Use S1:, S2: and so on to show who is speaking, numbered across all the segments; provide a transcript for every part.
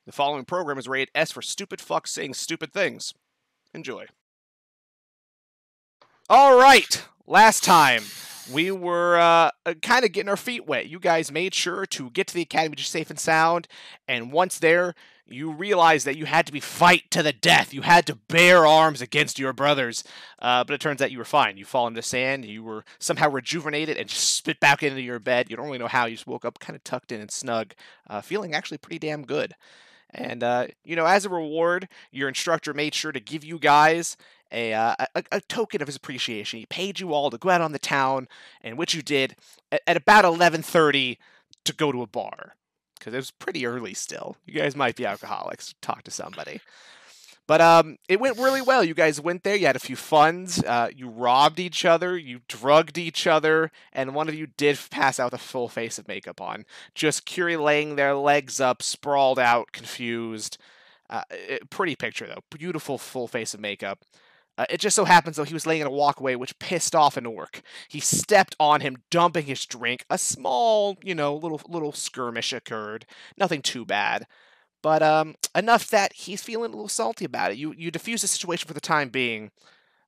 S1: The following program is rated S for stupid fucks saying stupid things. Enjoy. All right, last time we were kind of getting our feet wet. You guys made sure to get to the academy just safe and sound, and once there, you realized that you had to fight to the death. You had to bear arms against your brothers, but it turns out you were fine. You fall into sand, you were somehow rejuvenated, and just spit back into your bed. You don't really know how. You just woke up kind of tucked in and snug, feeling actually pretty damn good. And, as a reward, your instructor made sure to give you guys a token of his appreciation. He paid you all to go out on the town, and which you did at about 11:30 to go to a bar. Because it was pretty early still. You guys might be alcoholics. Talk to somebody. But it went really well. You guys went there. You had a few funs. You robbed each other. You drugged each other. And one of you did pass out with a full face of makeup on. Just Curie laying their legs up, sprawled out, confused. Pretty picture, though. Beautiful full face of makeup. It just so happens, though, he was laying in a walkway, which pissed off an orc. He stepped on him, dumping his drink. A small, little skirmish occurred. Nothing too bad. But enough that he's feeling a little salty about it. You diffuse the situation for the time being,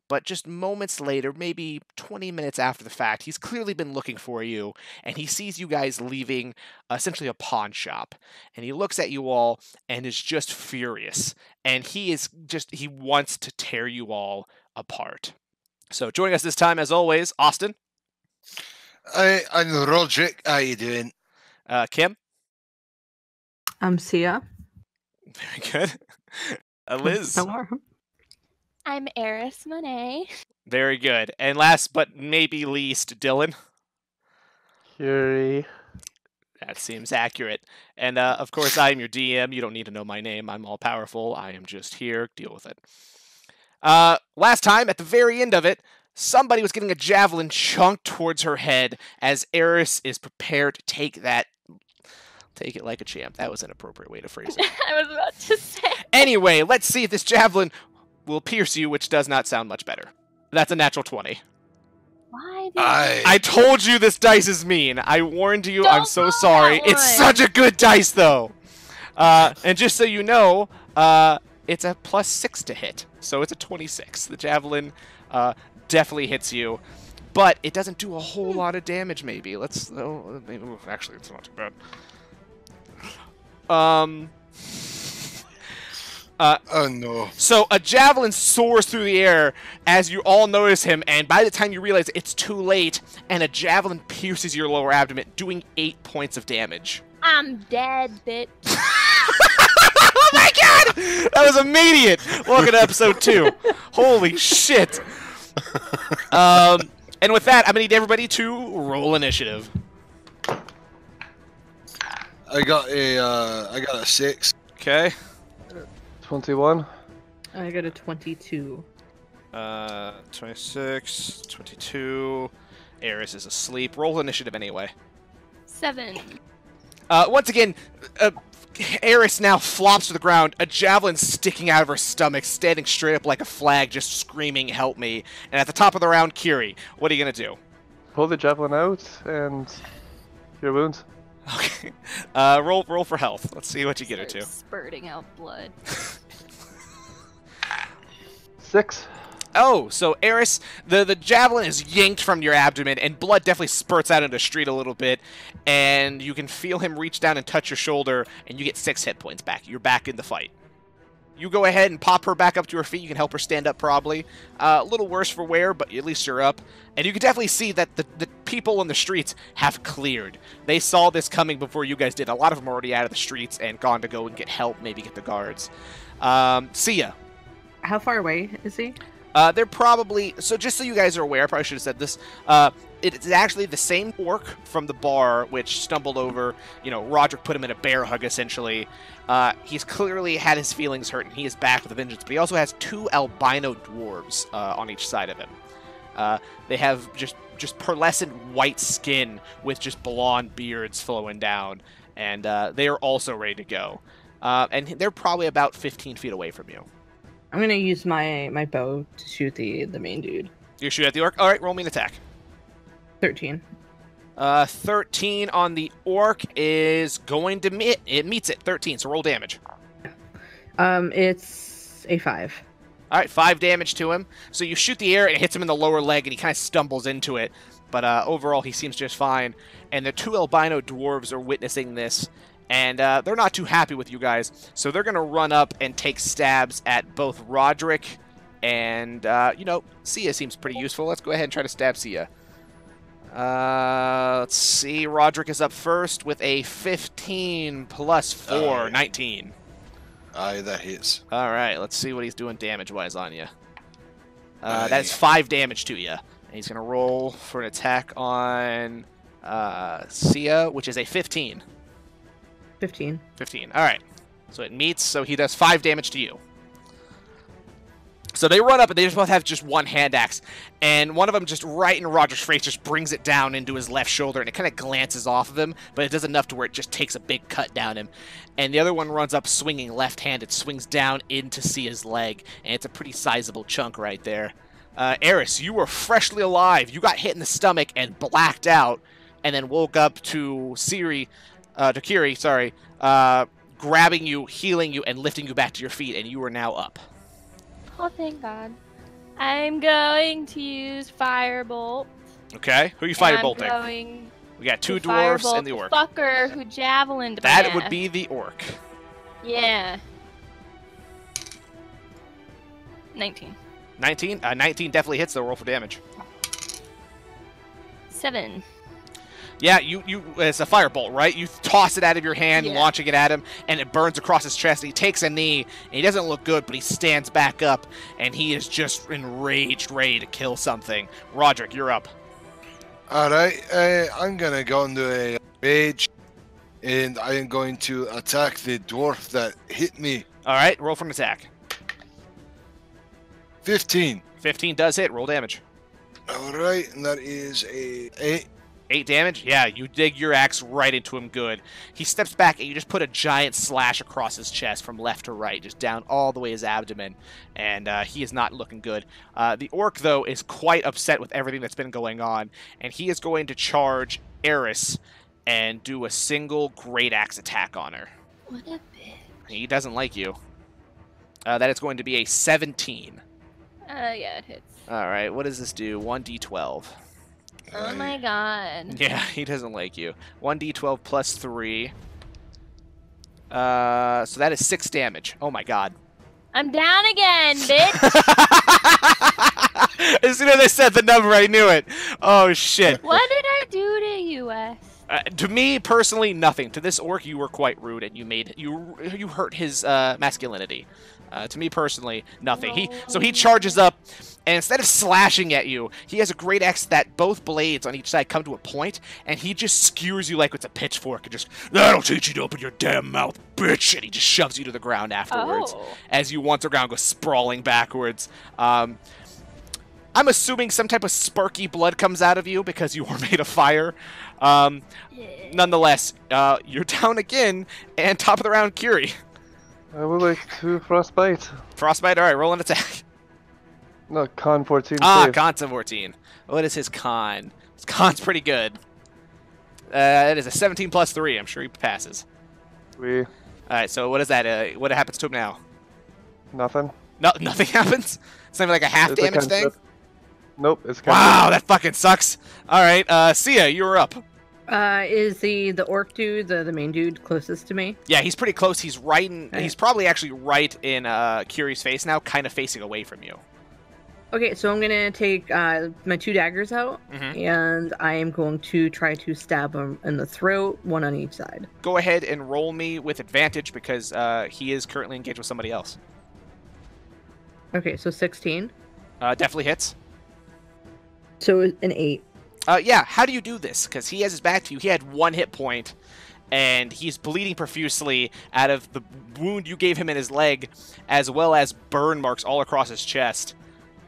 S1: but just moments later, maybe 20 minutes after the fact, he's clearly been looking for you, and he sees you guys leaving essentially a pawn shop. And he looks at you all and is just furious. And he wants to tear you all apart. So joining us this time, as always, Austin.
S2: I'm Roderick. How you doing?
S1: Kim.
S3: I'm Sia.
S1: Very good. Liz.
S3: Hello.
S4: I'm Eris Monet.
S1: Very good. And last but maybe least, Dylan.
S5: Curie.
S1: That seems accurate. And of course, I am your DM. You don't need to know my name. I'm all powerful. I am just here. Deal with it. Last time, at the very end of it, somebody was getting a javelin chunked towards her head as Eris is prepared to take that. Take it like a champ. That was an appropriate way to phrase it.
S4: I was about to say.
S1: Anyway, let's see if this javelin will pierce you, which does not sound much better. That's a natural 20.
S4: Why?
S1: I told you this dice is mean. I warned you.
S4: Don't
S1: I'm so
S4: roll
S1: sorry.
S4: that
S1: It's
S4: one.
S1: such a good dice, though. And just so you know, it's a +6 to hit. So it's a 26. The javelin definitely hits you. But it doesn't do a whole lot of damage, maybe. Actually, it's not too bad.
S2: Oh no.
S1: So a javelin soars through the air as you all notice him, and by the time you realize it's too late, and a javelin pierces your lower abdomen, doing 8 points of damage.
S4: I'm dead, bitch.
S1: Oh my god! That was immediate! Welcome to episode 2. Holy shit! And with that, I'm gonna need everybody to roll initiative.
S2: I got a 6.
S1: Okay.
S5: 21.
S3: I got a 22.
S1: 26, 22. Eris is asleep. Roll initiative anyway.
S4: 7.
S1: Once again, Eris now flops to the ground, a javelin sticking out of her stomach, standing straight up like a flag, just screaming, "Help me!" And at the top of the round, Curie, what are you gonna do?
S5: Pull the javelin out and cure wounds.
S1: Okay. Roll for health. Let's see what you get her to.
S4: Spurting out blood.
S5: 6.
S1: Oh, so Eris, the javelin is yanked from your abdomen, and blood definitely spurts out into the street a little bit, and you can feel him reach down and touch your shoulder, and you get 6 hit points back. You're back in the fight. You go ahead and pop her back up to her feet. You can help her stand up, probably. A little worse for wear, but at least you're up. And you can definitely see that the people on the streets have cleared. They saw this coming before you guys did. A lot of them are already out of the streets and gone to go and get help, maybe get the guards. Sia.
S3: How far away is he?
S1: They're probably... So just so you guys are aware, I probably should have said this. It's actually the same orc from the bar, which stumbled over, Roderick put him in a bear hug, essentially. He's clearly had his feelings hurt, and he is back with a vengeance. But he also has 2 albino dwarves on each side of him. They have just pearlescent white skin with just blonde beards flowing down. And they are also ready to go. And they're probably about 15 feet away from you.
S3: I'm gonna use my bow to shoot the main dude.
S1: You shoot at the orc? Alright, roll me an attack.
S3: 13.
S1: 13 on the orc is going to meet it. Meets it. 13, so roll damage.
S3: It's a 5.
S1: All right, 5 damage to him. So you shoot the air and it hits him in the lower leg, and he kind of stumbles into it. But overall, he seems just fine. And the 2 albino dwarves are witnessing this, and they're not too happy with you guys. So they're going to run up and take stabs at both Roderick and, Sia seems pretty useful. Let's go ahead and try to stab Sia. Let's see. Roderick is up first with a 15 plus 4, 19.
S2: Aye, that hits.
S1: All right, let's see what he's doing damage-wise on you. That's 5 damage to you. And he's going to roll for an attack on Sia, which is a 15.
S3: 15.
S1: 15. All right. So it meets, so he does 5 damage to you. So they run up, and they just both have just one hand axe. And one of them just right in Roger's face just brings it down into his left shoulder, and it kind of glances off of him, but it does enough to where it just takes a big cut down him. And the other one runs up swinging left-handed, swings down into Sia's leg, and it's a pretty sizable chunk right there. Eris, you were freshly alive. You got hit in the stomach and blacked out, and then woke up to Kiri, grabbing you, healing you, and lifting you back to your feet, and you are now up.
S4: Oh, thank God. I'm going to use Firebolt.
S1: Okay, who are you
S4: I'm
S1: firebolting?
S4: going
S1: We got 2
S4: to
S1: dwarves
S4: firebolt
S1: and the orc.
S4: fucker who javelined my
S1: That would
S4: ass.
S1: be the orc.
S4: Yeah. 19.
S1: 19? 19 definitely hits the roll for damage.
S4: 7.
S1: Yeah, you it's a firebolt, right? You toss it out of your hand,
S4: Yeah.
S1: launching it at him, and it burns across his chest. He takes a knee, and he doesn't look good, but he stands back up, and he is just enraged, ready to kill something. Roderick, you're up.
S2: Alright, I'm gonna go into a rage, and I am going to attack the dwarf that hit me.
S1: All right, roll for an attack.
S2: 15.
S1: 15 does hit. Roll damage.
S2: Alright, and that is a 8.
S1: 8 damage? Yeah, you dig your axe right into him good. He steps back, and you just put a giant slash across his chest from left to right, just down all the way his abdomen, and he is not looking good. The orc, though, is quite upset with everything that's been going on, and he is going to charge Eris and do a single great axe attack on her.
S4: What a bitch.
S1: He doesn't like you. That is going to be a 17.
S4: Yeah, it hits.
S1: All right, what does this do? 1d12.
S4: Oh my God.
S1: Yeah, he doesn't like you. 1d12 plus 3. So that is 6 damage. Oh my God.
S4: I'm down again, bitch.
S1: As soon as I said the number, I knew it. Oh shit.
S4: What did I do to you, Wes?
S1: To me personally, nothing. To this orc, you were quite rude, and you hurt his masculinity. To me personally, nothing. So he charges up, and instead of slashing at you, he has a great axe that both blades on each side come to a point, and he just skewers you like it's a pitchfork, and just, that'll teach you to open your damn mouth, bitch! And he just shoves you to the ground afterwards, as you once around go sprawling backwards. I'm assuming some type of sparky blood comes out of you because you are made of fire. Nonetheless, you're down again, and top of the round, Kiri.
S5: I would like to frostbite.
S1: Frostbite, alright, roll an attack.
S5: No, con 14.
S1: Ah,
S5: save.
S1: con's a 14. What is his con? His con's pretty good. It is a 17 plus 3. I'm sure he passes. Alright, so what is that? What happens to him now?
S5: Nothing.
S1: No, nothing happens? It's not even like a half
S5: It's a
S1: damage thing?
S5: cantrip. Nope, it's
S1: Wow, that fucking sucks. Alright, Sia, you're up.
S3: Is the orc dude the main dude closest to me?
S1: Yeah, he's pretty close. He's right in,
S3: Okay.
S1: he's probably actually right in Kiri's face now, kind of facing away from you.
S3: Okay, so I'm gonna take my 2 daggers out, and I am going to try to stab him in the throat, one on each side.
S1: Go ahead and roll me with advantage because he is currently engaged with somebody else.
S3: Okay, so 16.
S1: Definitely hits.
S3: So an 8.
S1: Yeah, how do you do this? Because he has his back to you. He had 1 hit point, and he's bleeding profusely out of the wound you gave him in his leg, as well as burn marks all across his chest.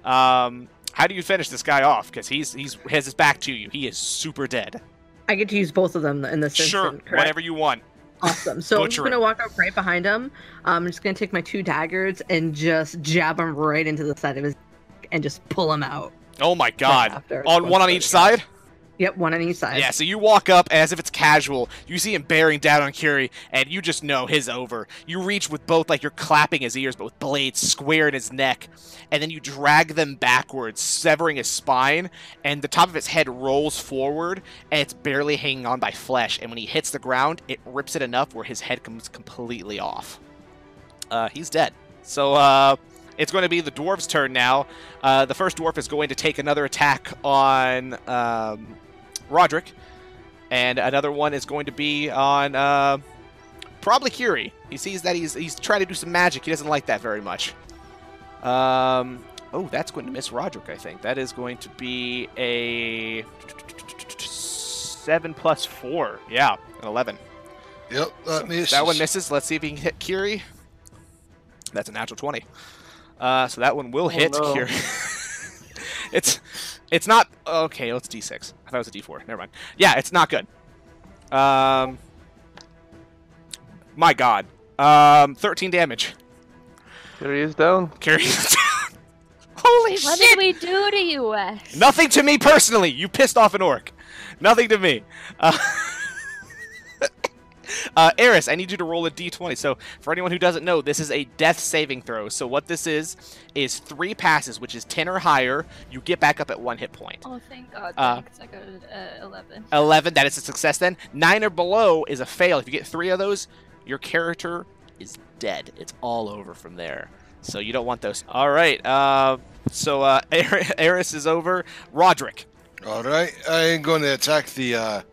S1: How do you finish this guy off? Because he has his back to you. He is super dead.
S3: I get to use both of them in this
S1: Sure,
S3: instant, correct?
S1: whatever you want.
S3: Awesome. So I'm just
S1: Butcher
S3: going to
S1: him.
S3: walk up right behind him. I'm just going to take my 2 daggers and just jab him right into the side of his neck and just pull him out.
S1: Oh my god.
S3: after.
S1: On one on each side?
S3: Yep, one on each side.
S1: Yeah, so you walk up as if it's casual. You see him bearing down on Curie, and you just know his over. You reach with both, like you're clapping his ears, but with blades square in his neck, and then you drag them backwards, severing his spine, and the top of his head rolls forward, and it's barely hanging on by flesh, and when he hits the ground, it rips it enough where his head comes completely off. He's dead. So, it's going to be the dwarf's turn now. The first dwarf is going to take another attack on Roderick, and another one is going to be on probably Curie. He sees that he's trying to do some magic. He doesn't like that very much. Oh, that's going to miss Roderick, I think. That is going to be a 7 plus 4. Yeah, an 11.
S2: Yep, that misses.
S1: That one misses. Let's see if he can hit Curie. That's a natural 20. So that one will hit
S5: no.
S1: Curie. It's not okay. Let's D6. I thought it was a D4. Never mind. Yeah, it's not good. My God. 13 damage.
S5: Curie is down.
S1: Curie is down. Holy
S4: What
S1: shit!
S4: did we do to you, Wes?
S1: Nothing to me personally. You pissed off an orc. Nothing to me. Eris, I need you to roll a d20. So, for anyone who doesn't know, this is a death saving throw. So what this is 3 passes, which is 10 or higher. You get back up at 1 hit point.
S4: Oh, thank God. Thanks. I got 11.
S1: 11, that is a success then. 9 or below is a fail. If you get 3 of those, your character is dead. It's all over from there. So you don't want those. All right. Eris is over. Roderick.
S2: All right, I'm going to attack the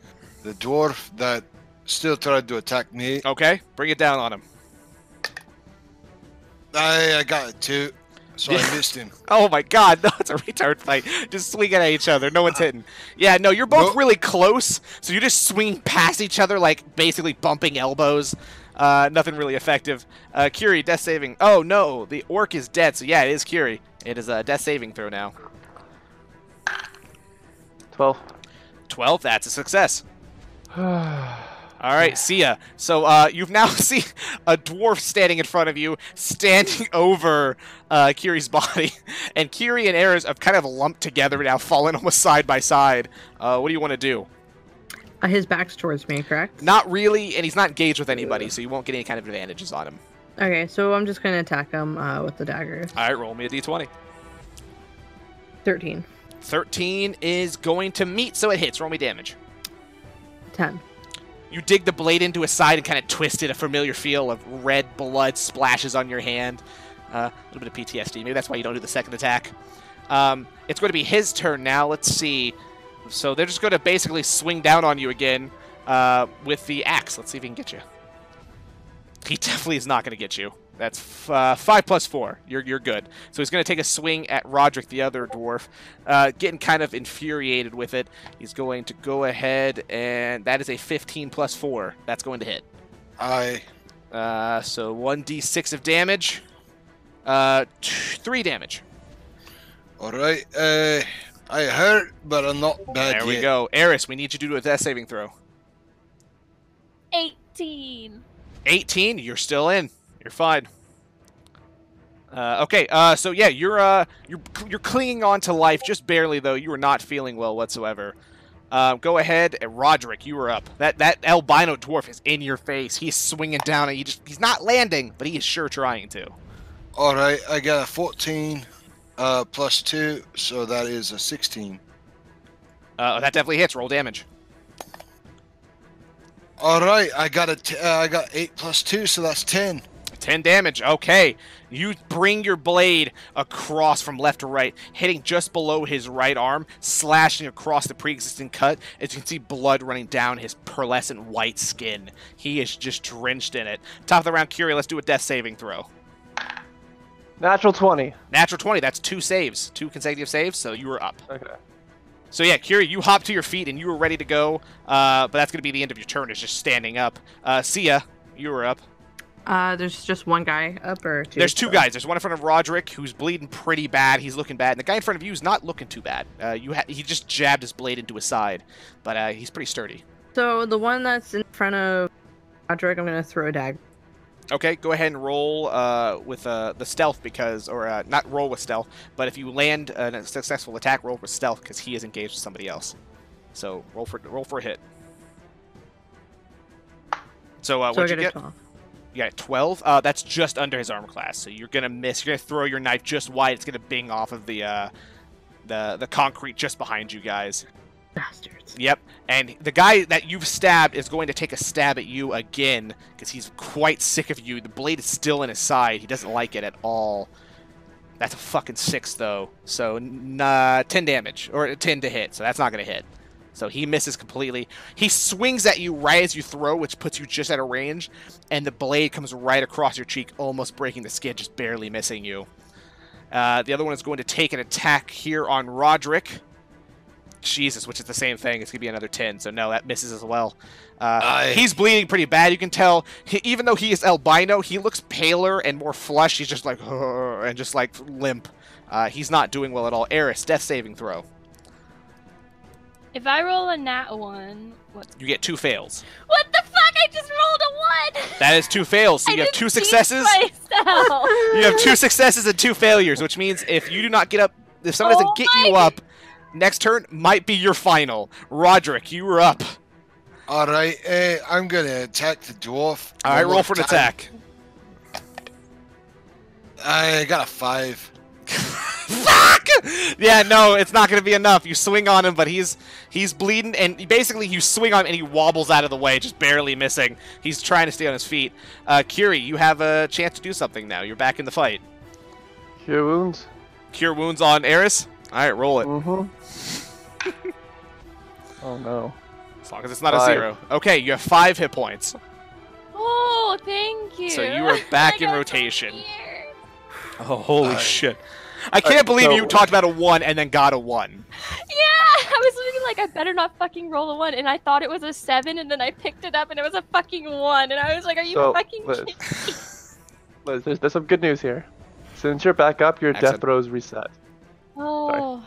S2: dwarf that still tried to attack me.
S1: Okay, bring it down on him.
S2: I got a 2, so I missed him.
S1: Oh my God, no, it's a retard fight. Just swinging at each other. No one's hitting. Yeah, no, you're both really close, so you're just swinging past each other, like basically bumping elbows. Nothing really effective. Curie, death saving. Oh no, the orc is dead, so yeah, it is Curie. It is a death saving throw now.
S5: 12.
S1: 12, that's a success. All right, see ya. So you've now seen a dwarf standing in front of you, standing over Curie's body. And Curie and Eris have kind of lumped together now, fallen almost side by side. What do you want to do?
S3: His back's towards me, correct?
S1: Not really, and he's not engaged with anybody, so you won't get any kind of advantages on him.
S3: Okay, so I'm just going to attack him with the daggers.
S1: All right, roll me a d20.
S3: 13.
S1: 13 is going to meet, so it hits. Roll me damage.
S3: 10.
S1: You dig the blade into his side and kind of twist it. A familiar feel of red blood splashes on your hand. A little bit of PTSD. Maybe that's why you don't do the second attack. It's going to be his turn now. Let's see. So they're just going to basically swing down on you again with the axe. Let's see if he can get you. He definitely is not going to get you. That's 5 plus 4. You're good. So he's going to take a swing at Roderick, the other dwarf, getting kind of infuriated with it. He's going to go ahead, and that is a 15 plus 4. That's going to hit.
S2: Aye.
S1: So 1d6 of damage. 3 damage.
S2: All right. I hurt, but I'm not bad
S1: There we
S2: yet.
S1: go. Eris, we need you to do a death saving throw.
S4: 18.
S1: 18, you're still in. You're fine. Okay, so yeah, you're clinging on to life just barely, though. You are not feeling well whatsoever. Go ahead, and Roderick, you are up. That albino dwarf is in your face. He's swinging down, and he's not landing, but he is sure trying to.
S2: All right, I got a 14 plus 2, so that is a 16.
S1: That definitely hits. Roll damage.
S2: All right, I got 8 plus 2, so that's 10.
S1: 10 damage. Okay. You bring your blade across from left to right, hitting just below his right arm, slashing across the pre-existing cut. As you can see, blood running down his pearlescent white skin. He is just drenched in it. Top of the round, Curie, let's do a death saving throw.
S5: Natural 20.
S1: Natural 20. That's 2 saves. 2 consecutive saves, so you were up.
S5: Okay.
S1: So yeah, Curie, you hop to your feet and you were ready to go, but that's going to be the end of your turn, is just standing up. Sia, you were up.
S3: There's just one guy up, or 2?
S1: There's 2 guys. There's one in front of Roderick, who's bleeding pretty bad. He's looking bad. And the guy in front of you is not looking too bad. He just jabbed his blade into his side, but he's pretty sturdy.
S3: So the one that's in front of Roderick, I'm going to throw a dagger.
S1: Okay, go ahead and roll with the stealth, because, or not roll with stealth, but if you land a successful attack, roll with stealth, because he is engaged with somebody else. So roll for a hit. So
S3: So I
S1: what'd you
S3: got a
S1: get?
S3: 12.
S1: You got 12. That's just under his armor class. So you're gonna miss. You're gonna throw your knife just wide. It's gonna bing off of the concrete just behind you guys.
S3: Bastards.
S1: Yep. And the guy that you've stabbed is going to take a stab at you again because he's quite sick of you. The blade is still in his side. He doesn't like it at all. That's a fucking 6 though. So 10 damage or 10 to hit. So that's not gonna hit. So he misses completely. He swings at you right as you throw, which puts you just out of range, and the blade comes right across your cheek, almost breaking the skin, just barely missing you. The other one is going to take an attack here on Roderick. Jesus, which is the same thing. It's going to be another 10, so no, that misses as well. He's bleeding pretty bad. You can tell, even though he is albino, he looks paler and more flushed. He's just like, and just like limp. He's not doing well at all. Eris, death saving throw.
S4: If I roll a nat 1, what?
S1: You get 2 fails.
S4: What the fuck? I just rolled a 1!
S1: That is 2 fails, so you have 2 successes. You have 2 successes and 2 failures, which means if you do not get up, if someone doesn't get you up, next turn might be your final. Roderick, you are up.
S2: Alright, I'm gonna attack the dwarf.
S1: Alright, roll for an attack.
S2: I got a 5.
S1: Fuck! Yeah, no, it's not gonna be enough. You swing on him, but he's bleeding, and basically you swing on him and he wobbles out of the way, just barely missing. He's trying to stay on his feet. Kiri, you have a chance to do something now. You're back in the fight.
S5: Cure wounds.
S1: Cure wounds on Eris? Alright, roll it.
S5: Mm-hmm. Oh no.
S1: As long as it's not a 0. Okay, you have 5 hit points.
S4: Oh, thank you.
S1: So you are back in
S4: I got
S1: rotation.
S4: so scared.
S1: Oh, holy shit. I can't believe you talked about a 1 and then got a 1.
S4: Yeah, I was thinking like I better not fucking roll a 1, and I thought it was a 7, and then I picked it up and it was a fucking 1, and I was like, are you
S5: So,
S4: fucking
S5: Liz.
S4: kidding me?
S5: Liz, there's some good news here. Since you're back up, your
S1: Excellent.
S5: death throws reset.
S4: Oh.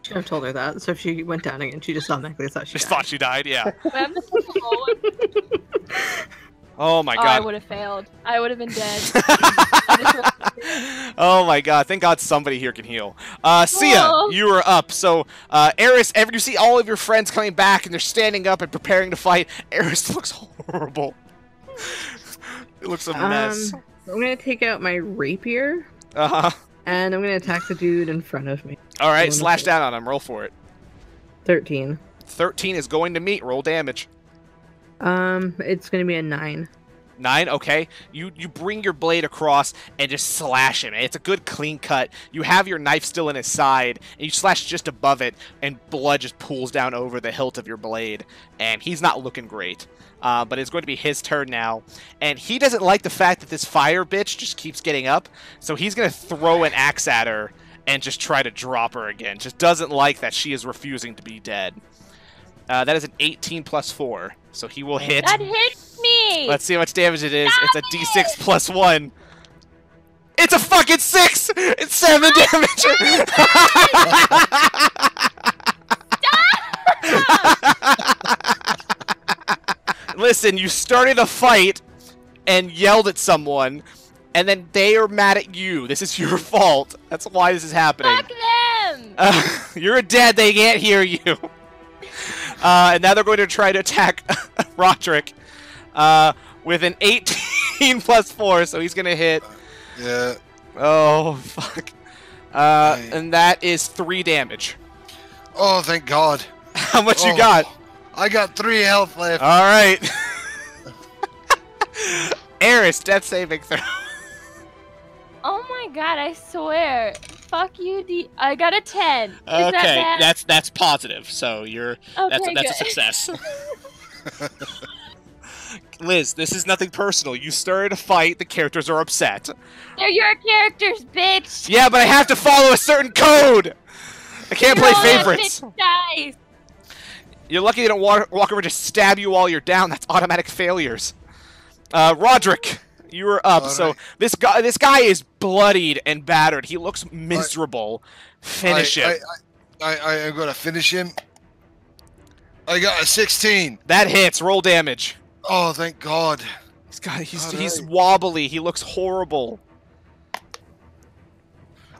S3: Should have told her that. So if she went down again, she just automatically thought she
S1: Just
S3: died.
S1: thought she died, yeah.
S4: I'm just gonna roll it.
S1: Oh my
S4: Oh, I
S1: god.
S4: would have failed. I would have been dead.
S1: Oh my god, thank god somebody here can heal. Sia,
S4: Oh.
S1: you are up. So, Eris, after you see all of your friends coming back and they're standing up and preparing to fight, Eris looks horrible. It looks a mess.
S3: I'm gonna take out my rapier
S1: Uh-huh.
S3: and I'm gonna attack the dude in front of me.
S1: Alright, slash down on him. Roll for it.
S3: 13.
S1: 13 is going to meet. Roll damage.
S3: It's gonna be a 9.
S1: 9, okay. You bring your blade across and just slash him. It's a good clean cut. You have your knife still in his side, and you slash just above it, and blood just pools down over the hilt of your blade. And he's not looking great. But it's going to be his turn now. And he doesn't like the fact that this fire bitch just keeps getting up, so he's going to throw an axe at her and just try to drop her again. Just doesn't like that she is refusing to be dead. That is an 18 plus 4, so he will hit.
S4: That hit me!
S1: Let's see how much damage it is. It's a d6 plus 1. It's a fucking 6! It's 7 damage! Listen, you started a fight and yelled at someone, and then they are mad at you. This is your fault. That's why this is happening.
S4: Fuck them!
S1: You're dead. They can't hear you. And now they're going to try to attack Roderick with an 18 plus 4, so he's going to hit.
S2: Yeah.
S1: Oh, fuck. And that is 3 damage.
S2: Oh, thank God.
S1: How much you
S2: Oh,
S1: got?
S2: I got 3 health left.
S1: All right. Eris, death saving throw.
S4: Oh my god, I swear. Fuck you, I got a 10. Is
S1: Okay,
S4: that bad?
S1: that's positive. So you're that's
S4: Okay,
S1: a
S4: good.
S1: success. Liz, this is nothing personal. You started a fight. The characters are upset.
S4: They're your characters, bitch!
S1: Yeah, but I have to follow a certain code. I can't play favorites.
S4: Dice.
S1: You're lucky they don't walk over and just stab you while you're down. That's automatic failures. Roderick, you are up.
S2: All
S1: So
S2: right.
S1: this guy is bloodied and battered. He looks miserable. Finish him.
S2: I'm gonna finish him. I got a 16.
S1: That hits. Roll damage.
S2: Oh, thank God.
S1: He's
S2: All right.
S1: wobbly. He looks horrible.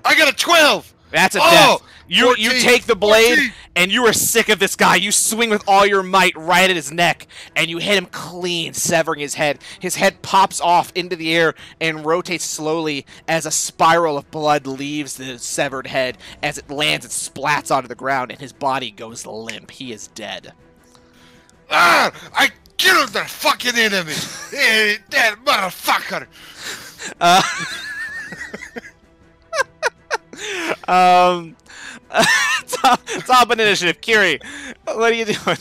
S2: I got a 12.
S1: That's a
S2: Oh!
S1: death. You
S2: 14,
S1: take the blade,
S2: 14.
S1: and you are sick of this guy. You swing with all your might right at his neck, and you hit him clean, severing his head. His head pops off into the air and rotates slowly as a spiral of blood leaves the severed head. As it lands, it splats onto the ground, and his body goes limp. He is dead.
S2: Ah! I killed the fucking enemy! That motherfucker!
S1: Top initiative. Kiri, what are you doing?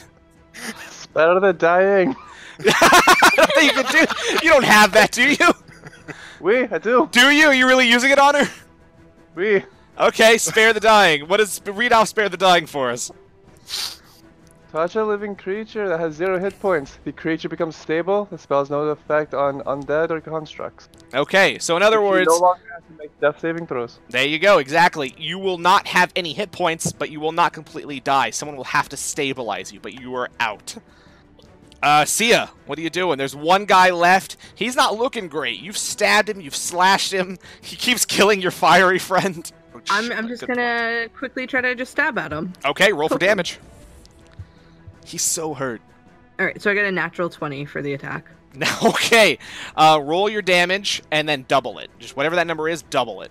S5: It's better than dying.
S1: I don't think you can do. You don't have that, do you?
S5: I do.
S1: Do you? Are you really using it on her?
S5: We.
S1: Okay, spare the dying. What is read off spare the dying for us?
S5: Touch a living creature that has 0 hit points. The creature becomes stable. The spell has no effect on undead or constructs.
S1: Okay, so in other
S5: You
S1: words,
S5: no longer have to make death saving throws.
S1: there you go, exactly. You will not have any hit points, but you will not completely die. Someone will have to stabilize you, but you are out. Sia, what are you doing? There's one guy left. He's not looking great. You've stabbed him, you've slashed him. He keeps killing your fiery friend.
S3: I'm just gonna quickly try to just stab at him.
S1: Okay, roll for damage. He's so hurt.
S3: All right, so I get a natural 20 for the attack.
S1: Okay, roll your damage and then double it. Just whatever that number is, double it.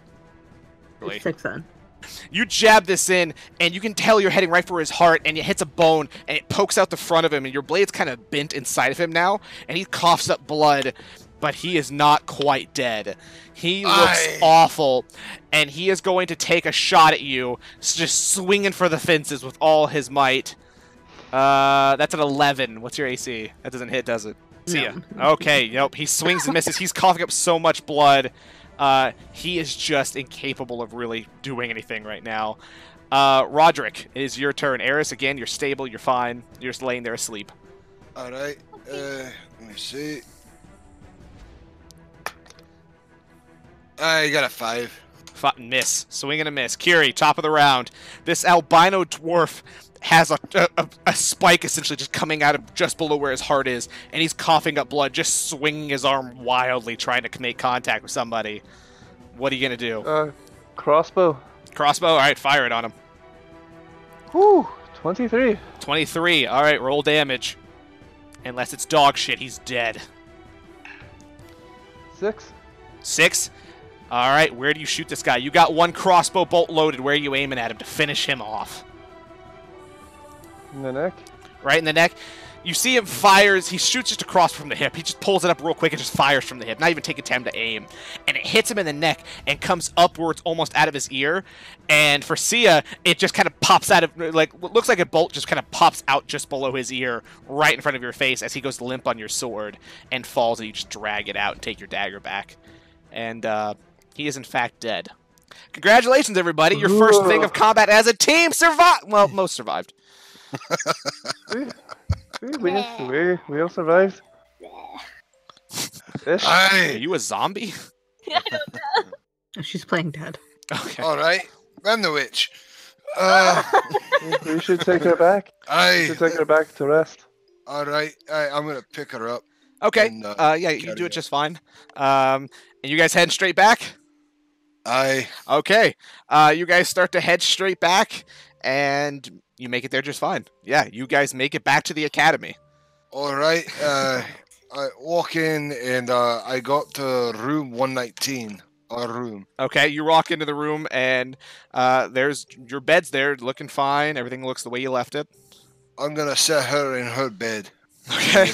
S1: Really.
S3: 6 then.
S1: You jab this in, and you can tell you're heading right for his heart, and it hits a bone, and it pokes out the front of him, and your blade's kind of bent inside of him now, and he coughs up blood, but he is not quite dead. He looks awful, and he is going to take a shot at you, just swinging for the fences with all his might. That's an 11. What's your AC? That doesn't hit, does it? See ya. Okay, nope. He swings and misses. He's coughing up so much blood. He is just incapable of really doing anything right now. Roderick, it is your turn. Eris, again, you're stable, you're fine. You're just laying there asleep.
S2: Alright, let me see. I got a 5.
S1: Miss. Swing and a miss. Kiri, top of the round. This albino dwarf has a spike essentially just coming out of just below where his heart is, and he's coughing up blood, just swinging his arm wildly, trying to make contact with somebody. What are you going to do?
S5: Crossbow.
S1: Crossbow? Alright, fire it on him.
S5: Whew, 23.
S1: 23. Alright, roll damage. Unless it's dog shit, he's dead.
S5: 6.
S1: 6? Alright, where do you shoot this guy? You got one crossbow bolt loaded. Where are you aiming at him to finish him off?
S5: In the neck.
S1: Right in the neck. You see him fires. He shoots just across from the hip. He just pulls it up real quick and just fires from the hip. Not even taking time to aim. And it hits him in the neck and comes upwards almost out of his ear. And for Sia, it just kind of pops out of, like, what looks like a bolt just kind of pops out just below his ear, right in front of your face as he goes limp on your sword and falls, and you just drag it out and take your dagger back. And he is in fact dead. Congratulations, everybody. Your first thing of combat as a team survived. Well, most survived.
S5: We all survived. Ish.
S1: Are you a zombie?
S4: I don't know.
S3: She's playing dead.
S1: Okay.
S2: Alright, I'm the witch.
S5: We should take her back. We should take her back to rest.
S2: Alright, I'm gonna pick her up.
S1: Okay.
S2: And,
S1: Yeah, you do it just fine. And you guys heading straight back? Okay. You guys start to head straight back, and you make it there just fine. Yeah, you guys make it back to the academy.
S2: Alright, I walk in, and I got to room 119. Our room.
S1: Okay, you walk into the room, and there's your bed's there, looking fine. Everything looks the way you left it.
S2: I'm gonna set her in her bed.
S1: Okay.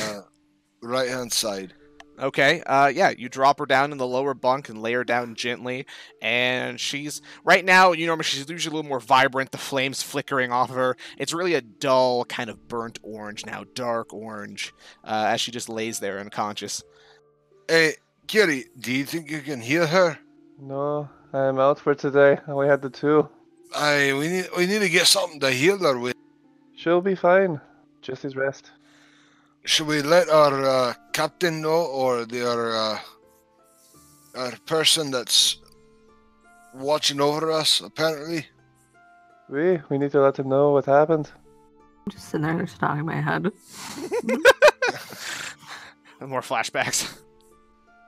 S2: Right hand side.
S1: Okay, yeah, you drop her down in the lower bunk and lay her down gently, and she's, right now, you know, she's usually a little more vibrant, the flames flickering off of her. It's really a dull, kind of burnt orange now, dark orange, as she just lays there unconscious.
S2: Hey, Kiri, do you think you can heal her?
S5: No, I'm out for today. I only had the 2.
S2: We need to get something to heal her with.
S5: She'll be fine. Just his rest.
S2: Should we let our captain know, or our person that's watching over us, apparently?
S5: We need to let him know what happened.
S3: I'm just sitting there just nodding my head.
S1: More flashbacks.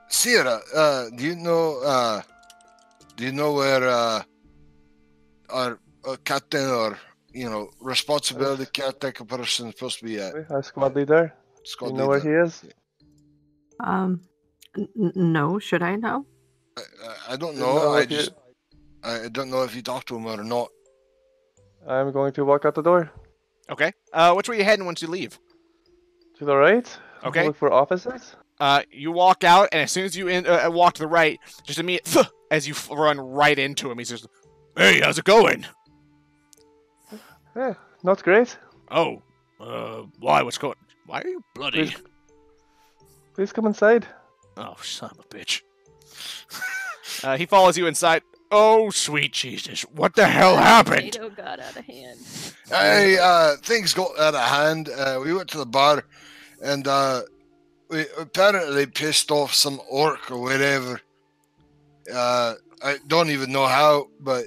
S2: Sierra, do you know where our captain or responsibility caretaker person supposed to be at
S5: Our squad leader.
S2: squad
S5: You know where
S2: leader.
S5: he is?
S3: No. Should I know?
S2: I don't
S5: You
S2: know.
S5: if you-
S2: I don't know if you talked to him or not.
S5: I'm going to walk out the door.
S1: Okay. Which way are you heading once you leave?
S5: To the right.
S1: Okay.
S5: Look for offices.
S1: You walk out, and as soon as you walk to the right, just immediately as you run right into him, he says, "Hey, how's it going?"
S5: Yeah, not great.
S1: Oh, why? What's going? Why are you bloody?
S5: Please come inside.
S1: Oh, son of a bitch. He follows you inside. Oh, sweet Jesus! What the hell happened?
S4: Tornado got out of hand.
S2: Things got out of hand. We went to the bar, and we apparently pissed off some orc or whatever. I don't even know how, but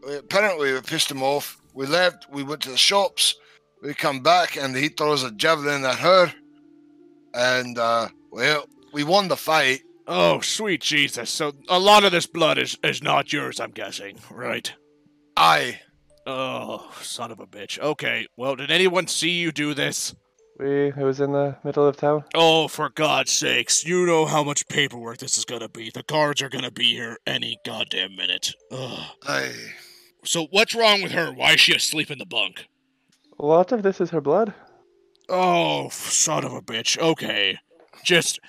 S2: apparently we pissed him off. We left. We went to the shops. We come back, and he throws a javelin at her, and we won the fight.
S1: Oh, sweet Jesus! So a lot of this blood is not yours, I'm guessing, right?
S2: Aye.
S1: Oh, son of a bitch. Okay, well, did anyone see you do this?
S5: It was in the middle of town.
S1: Oh, for God's sakes, you know how much paperwork this is gonna be. The guards are gonna be here any goddamn minute. Ugh.
S2: Aye.
S1: So what's wrong with her? Why is she asleep in the bunk?
S5: A lot of this is her blood.
S1: Oh, son of a bitch. Okay. Just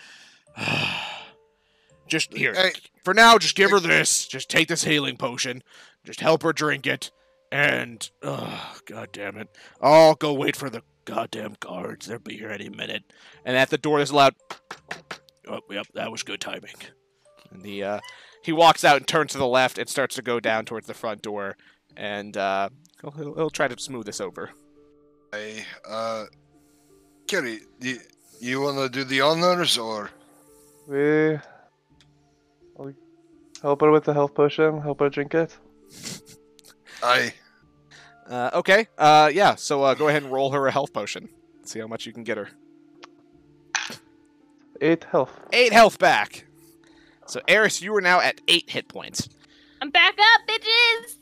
S1: here.
S2: Hey.
S1: For now, just give her this. Just take this healing potion. Just help her drink it. And, god damn it. I'll go wait for the goddamn guards. They'll be here any minute. And at the door, there's a loud... Oh, yep, that was good timing. And he walks out and turns to the left and starts to go down towards the front door. And, he'll try to smooth this over.
S2: Hey, Kerry, you want to do the honors, or?
S5: I'll help her with the health potion, help her drink it.
S2: Aye.
S1: Okay. Yeah, so go ahead and roll her a health potion. See how much you can get her.
S5: 8 health.
S1: 8 health back. So, Eris, you are now at 8 hit points.
S4: I'm back up, bitches!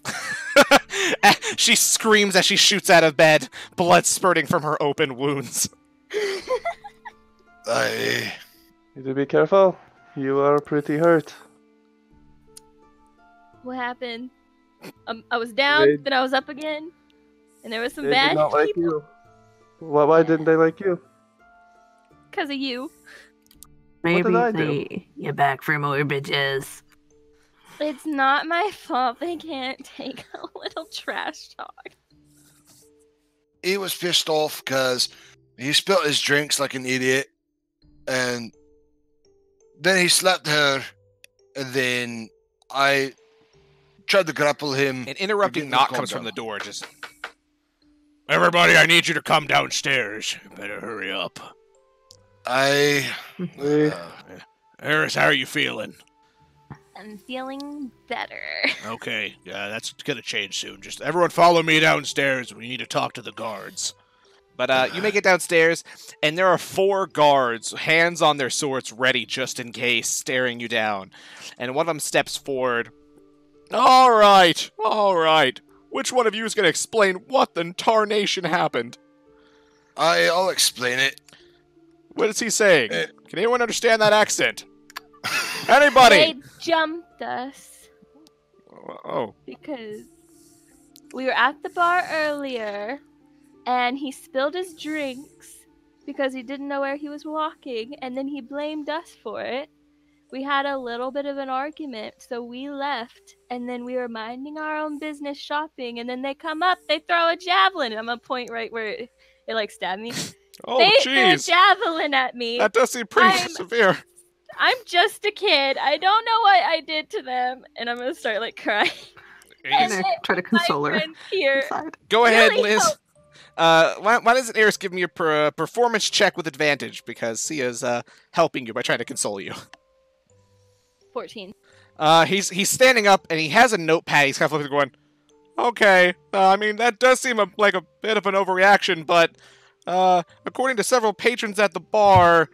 S1: She screams as she shoots out of bed, blood spurting from her open wounds.
S2: Aye.
S5: Need to be careful. You are pretty hurt.
S4: What happened? I was down, then I was up again, and there was some
S5: They
S4: bad
S5: did not like
S4: people.
S5: you. Why didn't they like you?
S4: Because of you.
S3: Maybe
S5: did I do?
S3: you're back for more bitches.
S4: It's not my fault they can't take a little trash talk.
S2: He was pissed off because he spilled his drinks like an idiot, and then he slapped her, and then I tried to grapple him.
S1: An interrupting
S2: Again,
S1: knock
S2: calm
S1: comes from
S2: down.
S1: the door. Just, everybody, I need you to come downstairs. You better hurry up.
S5: We
S1: Eris, how are you feeling?
S4: I'm feeling better.
S1: Okay, yeah, that's gonna change soon. Just everyone follow me downstairs. We need to talk to the guards. But you make it downstairs, and there are 4 guards, hands on their swords, ready just in case, staring you down. And one of them steps forward. All right. Which one of you is gonna explain what the tarnation happened?
S2: I'll explain it.
S1: What is he saying? Can anyone understand that accent? Anybody?
S4: They jumped us
S1: Oh.
S4: because we were at the bar earlier, and he spilled his drinks because he didn't know where he was walking, and then he blamed us for it. We had a little bit of an argument, so we left, and then we were minding our own business shopping, and then they come up, they throw a javelin, and I'm gonna point right where it like stabbed me.
S1: Oh,
S4: They threw a
S1: jeez.
S4: javelin at me.
S1: That does seem pretty
S4: I'm-
S1: severe.
S4: I'm just a kid. I don't know what I did to them, and I'm gonna start like crying. And
S3: gonna
S4: then
S3: try to
S4: my
S3: console her
S4: friends here.
S3: inside.
S1: Go ahead,
S4: really
S1: Liz. Why doesn't Eris give me a performance check with advantage? Because Sia's helping you by trying to console you.
S4: 14.
S1: He's standing up, and he has a notepad. He's kind of looking going, okay, I mean, that does seem like a bit of an overreaction, but according to several patrons at the bar,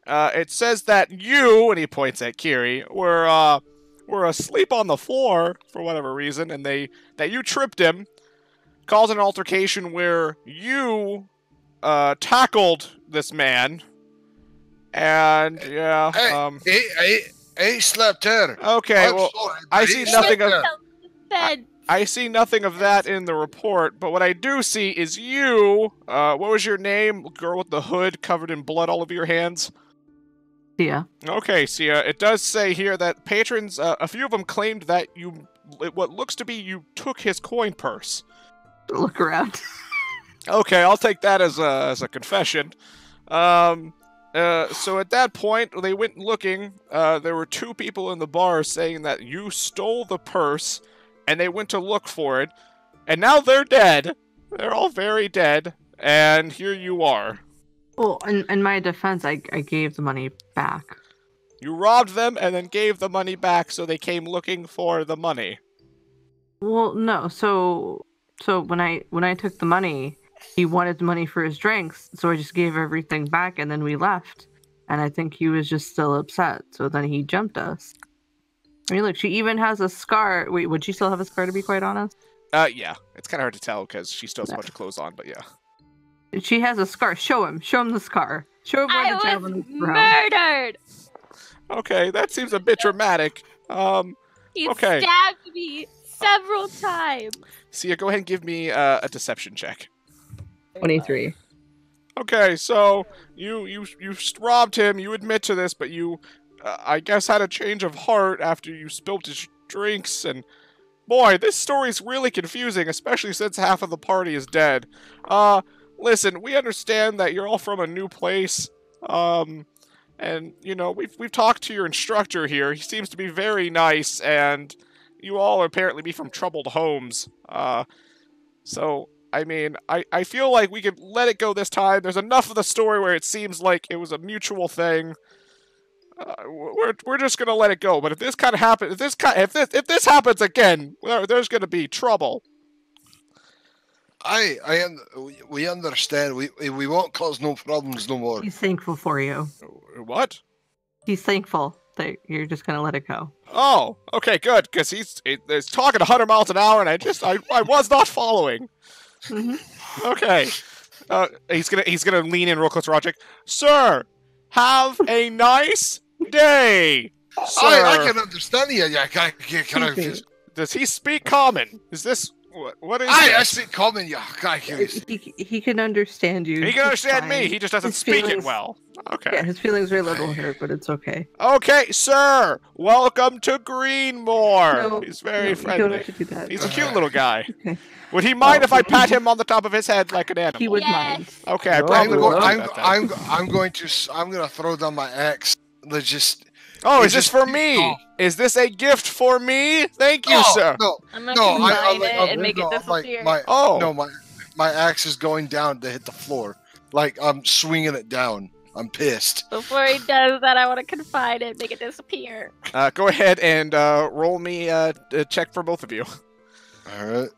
S1: it says that you, and he points at Kiri, were were asleep on the floor for whatever reason, and that you tripped him, caused an altercation where you tackled this man, and yeah,
S2: He slept here.
S1: Okay,
S2: I'm
S1: well,
S2: sorry,
S1: I
S2: but
S1: see
S2: he
S1: nothing
S2: slept
S1: of
S2: here.
S4: Bed.
S1: I see nothing of that in the report, but what I do see is you. What was your name? Girl with the hood covered in blood all over your hands.
S3: Yeah.
S1: Okay, Sia. It does say here that patrons, a few of them claimed that what looks to be you took his coin purse.
S3: Look around.
S1: Okay, I'll take that as a confession. So at that point, they went looking. There were 2 people in the bar saying that you stole the purse, and they went to look for it, and now they're dead. They're all very dead, and here you are.
S3: Well, in my defense, I gave the money back.
S1: You robbed them and then gave the money back, so they came looking for the money.
S3: Well, no. So when I took the money, he wanted the money for his drinks, so I just gave everything back, and then we left. And I think he was just still upset, so then he jumped us. I mean, look, she even has a scar. Wait, would she still have a scar, to be quite honest?
S1: Yeah. It's kind of hard to tell because she still has a bunch of clothes on, but yeah.
S3: She has a scar. Show him the scar. Show him where the
S4: I was
S3: javelin is from.
S4: murdered.
S1: Okay, that seems a bit dramatic.
S4: He
S1: Okay.
S4: stabbed me several times.
S1: Sia, go ahead and give me a deception check.
S3: 23.
S1: Okay, so you robbed him. You admit to this, but you, I guess, had a change of heart after you spilled his drinks. And boy, this story's really confusing, especially since half of the party is dead. Listen, we understand that you're all from a new place. And you know we've talked to your instructor here. He seems to be very nice, and you all apparently be from troubled homes. So. I mean, I feel like we could let it go this time. There's enough of the story where it seems like it was a mutual thing. We're just gonna let it go. But if this kind of happens, if this happens again, there's gonna be trouble.
S2: We understand. We won't cause no problems no more.
S3: He's thankful for you.
S1: What?
S3: He's thankful that you're just gonna let it go.
S1: Oh, okay, good. Because he's talking 100 miles an hour, and I was not following.
S3: Mm-hmm.
S1: Okay. He's gonna lean in real close to Roger. Sir, have a nice day. Sir.
S2: I can understand you. Yeah, can I
S1: Does he speak common? Is this what is
S2: I
S1: this?
S2: speak common. Yeah,
S3: He can understand you.
S1: He can understand me.
S3: fine.
S1: He just doesn't
S3: His
S1: speak it
S3: feelings-
S1: well. Okay.
S3: Yeah, his feelings are a little hurt, but it's okay.
S1: Okay, sir. Welcome to Greenmore.
S3: No,
S1: He's very
S3: You
S1: friendly.
S3: don't have to do that.
S1: He's a cute little guy.
S3: Okay.
S1: Would he mind if I pat him on the top of his head like an animal?
S3: He would
S4: Yes.
S3: mind.
S1: Okay, I
S5: No,
S1: probably
S5: I'm
S1: won't
S5: go-
S1: do that then.
S2: I'm gonna throw down my axe. Let's just.
S1: Oh,
S2: It
S1: is this
S2: just
S1: for
S2: beats
S1: me?
S2: off.
S1: Is this a gift for me? Thank you,
S2: No,
S1: sir.
S2: no,
S4: I'm gonna
S2: no.
S4: combine it and make it
S2: no,
S4: disappear.
S2: my axe is going down to hit the floor. Like I'm swinging it down. I'm pissed.
S4: Before he does that, I want to confine it, make it disappear.
S1: Go ahead and roll me a check for both of you.
S2: All right.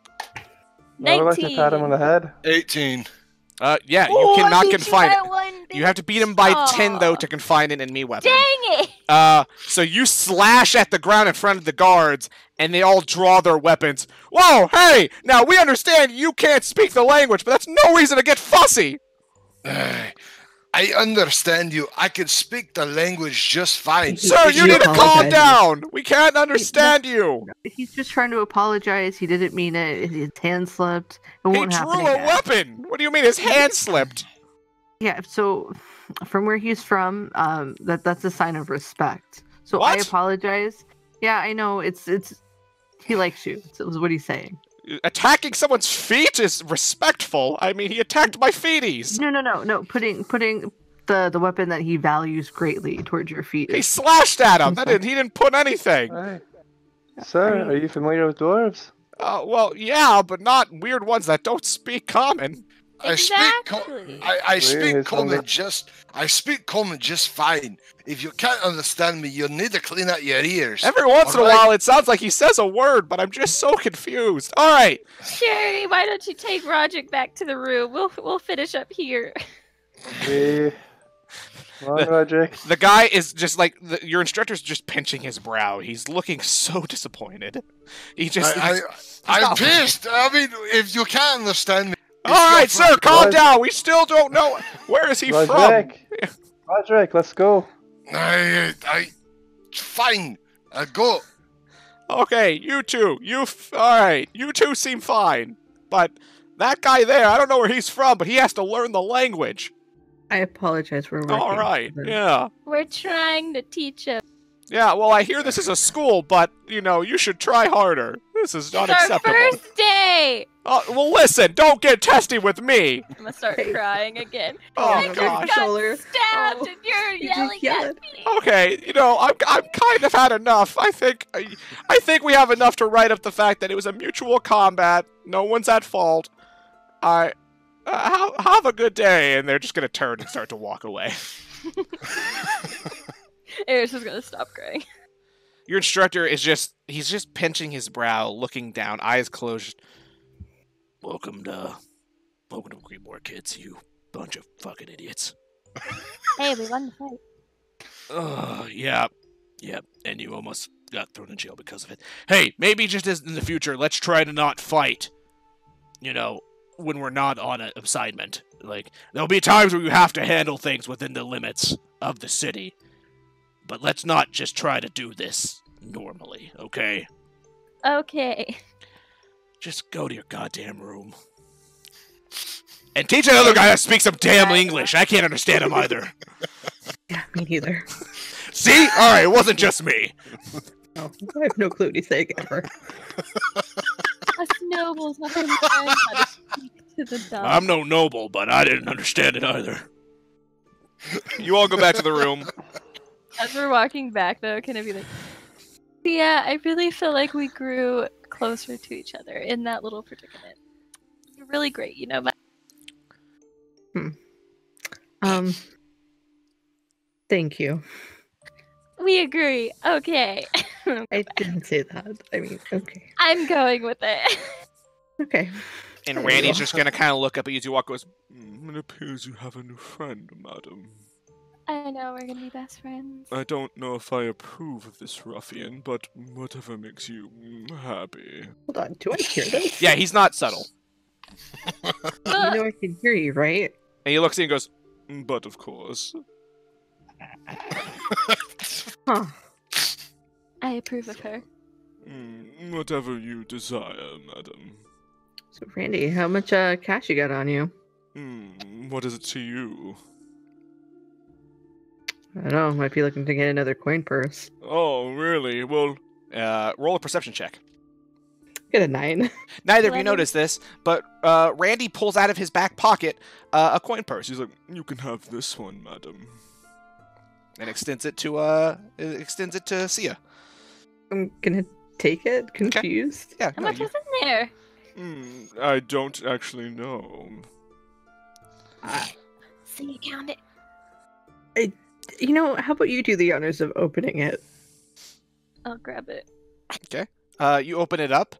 S5: I would like to pat him on the head.
S2: 18.
S1: Yeah, you
S4: Oh, I
S1: cannot
S4: beat
S1: confine
S4: you
S1: it.
S4: by one,
S1: You have to beat him by 10, though,
S4: Aw.
S1: to confine an enemy weapon.
S4: Dang it!
S1: So you slash at the ground in front of the guards, and they all draw their weapons. Whoa, hey! Now, we understand you can't speak the language, but that's no reason to get fussy!
S2: I understand you. I can speak the language just fine.
S1: Sir, you
S3: He
S1: need to calm
S3: apologizes.
S1: down! We can't understand you!
S3: He's just trying to apologize. He didn't mean it. His hand slipped. It
S1: He
S3: won't
S1: drew
S3: happen
S1: a
S3: again.
S1: weapon! What do you mean his hand slipped?
S3: Yeah, so from where he's from, that's a sign of respect. So I
S1: What?
S3: apologize. Yeah, I know it's he likes you. That was what he's saying.
S1: Attacking someone's feet is respectful. I mean, he attacked my feeties.
S3: No. Putting the weapon that he values greatly towards your feet.
S1: He
S3: is-
S1: slashed at him. He didn't put anything.
S5: Hey. Sir, are you familiar with dwarves?
S1: Well, yeah, but not weird ones that don't speak common.
S2: I speak
S4: Exactly.
S2: I speak
S5: Really?
S2: common just fine. If you can't understand me, you need to clean out your ears.
S1: Every once in a
S2: Alright.
S1: while, it sounds like he says a word, but I'm just so confused. All right.
S4: Sherry, why don't you take Roderick back to the room? We'll finish up here.
S5: We Come on, Roderick.
S1: The guy is just like your instructor's just pinching his brow. He's looking so disappointed. He just
S2: I'm pissed. I mean, if you can't understand me.
S1: all right, sir, calm down. We still don't know where is he
S5: Roderick.
S1: from.
S5: Roderick, let's go.
S2: Fine. I go.
S1: Okay, you two. All right. You two seem fine, but that guy there, I don't know where he's from, but he has to learn the language.
S3: I apologize for working.
S1: All right. Yeah.
S4: We're trying to teach him.
S1: Yeah. Well, I hear this is a school, but you should try harder. This is not
S4: It's our
S1: acceptable.
S4: first day!
S1: Well, listen. Don't get testy with me.
S4: I'm gonna start crying again.
S1: Oh
S4: I just
S1: gosh.
S4: got stabbed and you're yelling at me.
S1: Okay, I'm kind of had enough. I think we have enough to write up the fact that it was a mutual combat. No one's at fault. Have a good day, and they're just gonna turn and start to walk away.
S4: Eric's just gonna stop crying.
S1: Your instructor is he's just pinching his brow, looking down, eyes closed. Welcome to Greenmore, kids, you bunch of fucking idiots.
S4: Hey, we won the fight.
S1: Yeah, and you almost got thrown in jail because of it. Hey, maybe just as in the future, let's try to not fight. When we're not on an assignment. Like, there'll be times where you have to handle things within the limits of the city. But let's not just try to do this normally, okay?
S4: Okay.
S1: Just go to your goddamn room. And teach another guy to speak some damn English. I can't understand him either.
S3: Yeah, me neither.
S1: See? Alright, it wasn't just me.
S3: Oh, I have no clue what he's saying ever.
S4: Us nobles haven't learned how to speak to the dumb.
S1: I'm no noble, but I didn't understand it either. You all go back to the room.
S4: As we're walking back, though, can I be like, yeah, I really feel like we grew closer to each other in that little predicament. You're really great, but...
S3: Thank you.
S4: We agree. Okay.
S3: I didn't say that. I mean, okay.
S4: I'm going with it.
S3: Okay.
S1: And Randy's just gonna kind of look up at you as you walk, goes, It appears you have a new friend, madam.
S4: I know, we're gonna be best friends.
S1: I don't know if I approve of this ruffian, but whatever makes you happy.
S3: Hold on, do I hear this?
S1: Yeah, he's not subtle.
S3: You know I can hear you, right?
S1: And he looks at you and goes, but of course.
S3: Huh.
S4: I approve of her.
S1: Whatever you desire, madam.
S3: So, Randy, how much cash you got on you?
S1: What is it to you?
S3: I don't know. Might be looking to get another coin purse.
S1: Oh, really? Well, roll a perception check.
S3: Get a 9.
S1: Neither of you
S4: 11.
S1: notice this, but Randy pulls out of his back pocket a coin purse. He's like, "You can have this one, madam," and extends it to Sia.
S3: I'm gonna take it. Confused.
S1: Yeah.
S4: How much was in there?
S1: I don't actually know.
S4: So you count it.
S3: How about you do the honors of opening it?
S4: I'll grab it.
S1: Okay. You open it up,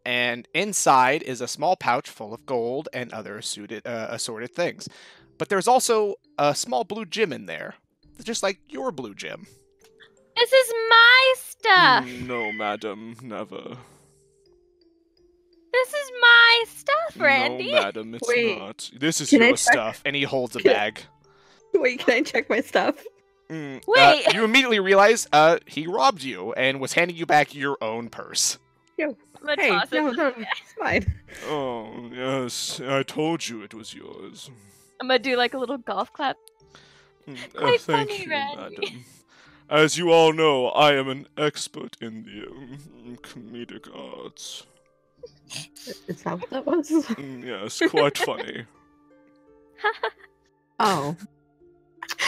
S1: and inside is a small pouch full of gold and other assorted things. But there's also a small blue gem in there, just like your blue gem.
S4: This is my stuff.
S1: No, madam, never.
S4: This is my stuff, Randy.
S1: No, madam, it's
S3: Wait,
S1: not. This is
S3: can I
S1: your
S3: check-
S1: stuff. And he holds a bag.
S3: Wait, can I check my stuff?
S4: Wait.
S1: You immediately realize he robbed you and was handing you back your own purse.
S3: Yo,
S4: I'm gonna
S3: hey,
S4: toss it.
S3: no, it's fine.
S1: Oh, yes, I told you it was yours.
S4: I'm gonna do like a little golf clap. Quite funny, Randy.
S1: madam. As you all know, I am an expert in the comedic arts.
S3: Is that what that was?
S1: Yes, quite funny.
S3: Oh.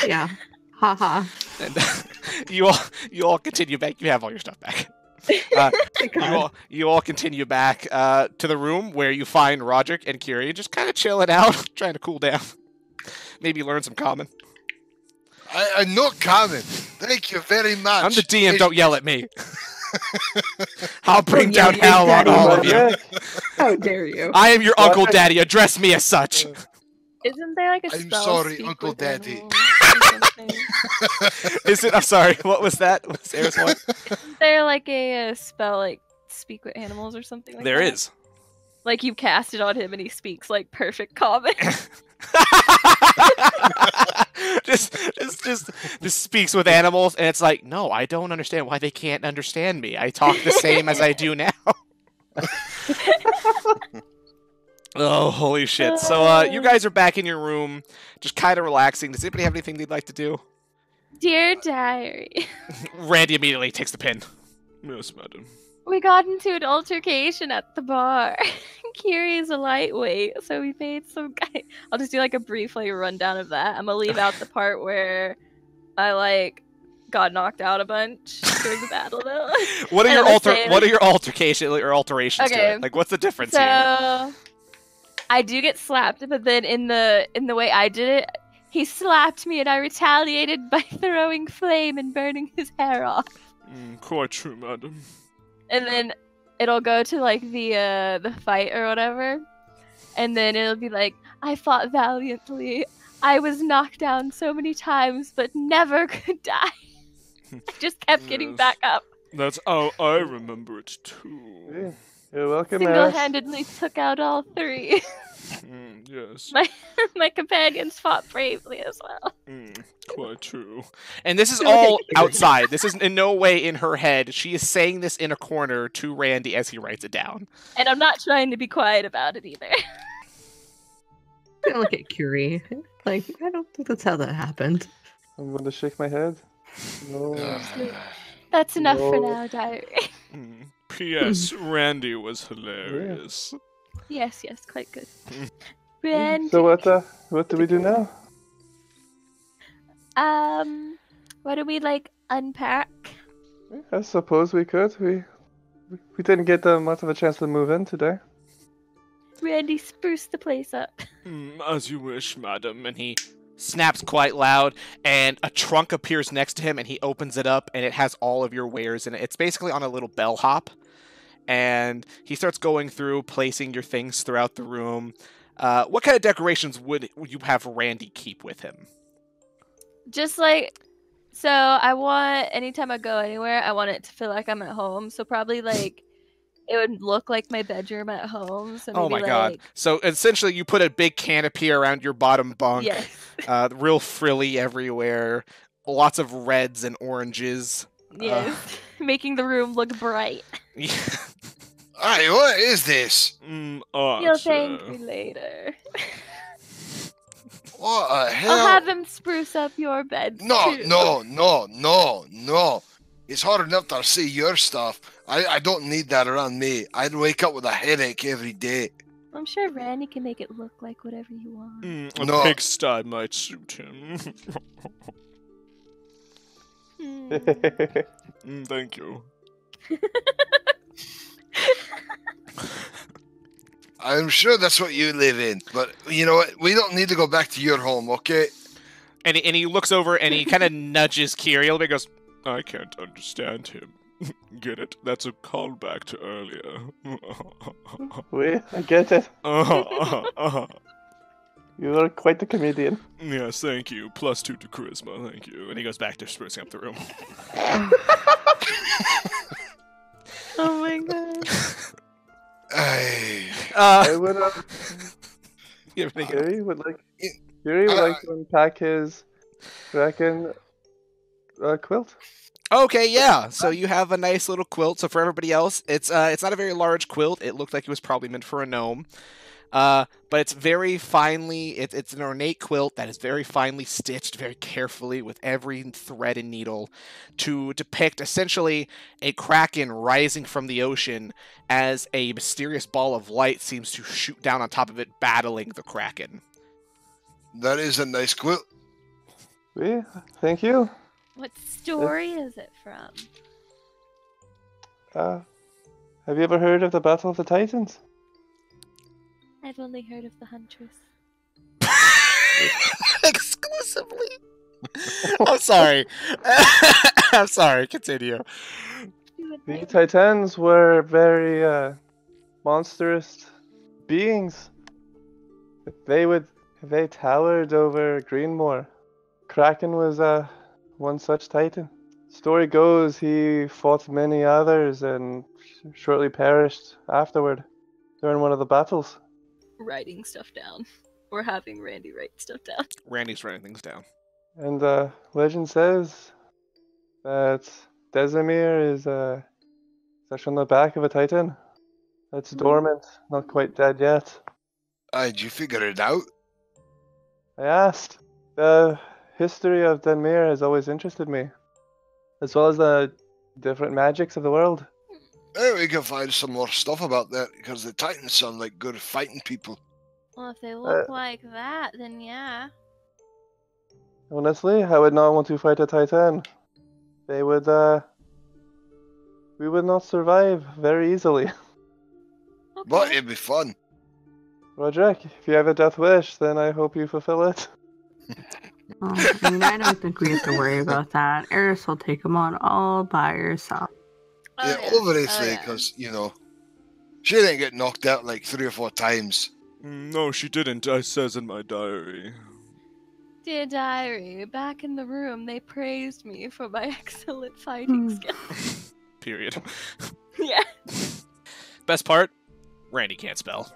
S3: Yeah. Haha.
S1: And you all continue back. You have all your stuff back.
S3: Thank God.
S1: You all continue back to the room where you find Roderick and Curie just kind of chilling out, trying to cool down. Maybe learn some common.
S2: I'm not common. Thank you very much.
S1: I'm the DM. Don't yell at me. I'll bring
S3: Don't
S1: down
S3: yell at
S1: hell on
S3: Daddy.
S1: all of you.
S3: How dare you?
S1: I am your Uncle Daddy. Address me as such.
S4: Isn't there like a
S2: I'm
S4: spell?
S2: sorry,
S4: speak
S2: Uncle
S4: with
S2: Daddy.
S4: animals or something?
S1: Is it? I'm sorry. What was that? What's Air's one?
S4: Isn't there like a spell like speak with animals or something like
S1: There
S4: that?
S1: is.
S4: Like you cast it on him and he speaks like perfect common.
S1: just speaks with animals, and it's like, no, I don't understand why they can't understand me. I talk the same as I do now. Oh, holy shit. So, you guys are back in your room, just kind of relaxing. Does anybody have anything they'd like to do?
S4: Dear diary,
S1: Randy immediately takes the pen. Yes, madam.
S4: we got into an altercation at the bar. Kiri is a lightweight, so we made some guy. I'll just do like a brief like rundown of that. I'm gonna leave out the part where I like got knocked out a bunch during the battle though.
S1: What are
S4: And
S1: your
S4: let's say,
S1: what are your altercation or alterations to
S4: Okay,
S1: it? Like, what's the difference
S4: So
S1: here?
S4: I do get slapped, but then in the way I did it, he slapped me and I retaliated by throwing flame and burning his hair off.
S1: Quite true, madam.
S4: And then it'll go to like the fight or whatever, and then it'll be like, I fought valiantly. I was knocked down so many times, but never could die. I just kept getting
S1: Yes.
S4: back up.
S1: That's how I remember it too.
S5: Yeah. You're welcome, Eris.
S4: Single-handedly took out all three.
S1: Yes.
S4: My companions fought bravely as well.
S1: Quite true. And this is
S3: feel like
S1: all
S3: I-
S1: outside. This is in no way in her head. She is saying this in a corner to Randy as he writes it down.
S4: And I'm not trying to be quiet about it either.
S3: I look at Curie. Like, I don't think that's how that happened.
S5: I'm gonna shake my head. No.
S4: That's enough for
S5: No.
S4: now, diary.
S1: P.S. Randy was hilarious.
S4: Yes, quite good. Randy,
S5: So what do we do now?
S4: what do we like unpack?
S5: I suppose we could. We didn't get much of a chance to move in today.
S4: Randy, spruce the place up.
S1: As you wish, madam. And he snaps quite loud, and a trunk appears next to him, and he opens it up, and it has all of your wares in it. It's basically on a little bellhop, and he starts going through, placing your things throughout the room. What kind of decorations would you have Randy keep with him?
S4: Just like, so I want, anytime I go anywhere, I want it to feel like I'm at home. So probably like, it would look like my bedroom at home. So
S1: Oh my
S4: maybe
S1: god.
S4: like,
S1: So essentially you put a big canopy around your bottom bunk,
S4: yes.
S1: real frilly everywhere, lots of reds and oranges.
S4: Yes. Making the room look bright.
S2: Aye, what is this?
S4: You'll thank me later.
S2: What the hell?
S4: I'll have them spruce up your bed.
S2: No,
S4: too.
S2: no. It's hard enough to see your stuff. I don't need that around me. I'd wake up with a headache every day.
S4: I'm sure Randy can make it look like whatever you want.
S1: A
S2: No.
S1: pigsty might suit him. Thank you.
S2: I'm sure that's what you live in. But you know what? We don't need to go back to your home, okay?
S1: And he looks over and he kind of nudges Kiri a little bit and goes, I can't understand him. Get it? That's a callback to earlier.
S5: Wait, I get it. You are quite the comedian.
S1: Yes, thank you. +2 to charisma, thank you. And he goes back to sprucing up the room.
S3: Oh my god.
S2: Aye.
S5: I would
S1: You think-
S5: Yuri would like to unpack his Kraken quilt.
S1: Okay, yeah. So you have a nice little quilt. So for everybody else, it's not a very large quilt. It looked like it was probably meant for a gnome. But it's very finely. It's an ornate quilt that is very finely stitched, very carefully with every thread and needle, to depict essentially a kraken rising from the ocean as a mysterious ball of light seems to shoot down on top of it, battling the kraken.
S2: That is a nice quilt.
S5: Yeah, thank you.
S4: What story is it from?
S5: Have you ever heard of the Battle of the Titans?
S4: I've only heard of the Huntress.
S1: Exclusively. I'm sorry. I'm sorry. Continue.
S5: The Titans were very monstrous beings. They would They towered over Greenmoor. Kraken was one such titan. Story goes he fought many others and shortly perished afterward during one of the battles.
S4: Writing stuff down. Or having Randy write stuff down.
S1: Randy's writing things down.
S5: And legend says that Desemir is actually on the back of a titan. That's dormant, not quite dead yet.
S2: Did you figure it out?
S5: I asked. The history of Denmir has always interested me, as well as the different magics of the world.
S2: We can find some more stuff about that because the Titans sound like good fighting people.
S4: Well, if they look like that, then yeah.
S5: Honestly, I would not want to fight a titan. They would, we would not survive very easily.
S4: Okay.
S2: But it'd be fun.
S5: Roderick, if you have a death wish, then I hope you fulfill it.
S3: I mean, I don't think we have to worry about that. Eris will take them on all by herself.
S4: Oh,
S2: Yeah, obviously, because, you know, she didn't get knocked out like 3 or 4 times.
S1: No, she didn't. I says in my diary.
S4: Dear diary, back in the room, they praised me for my excellent fighting skill.
S1: Period.
S4: Yeah.
S1: Best part? Randy can't spell.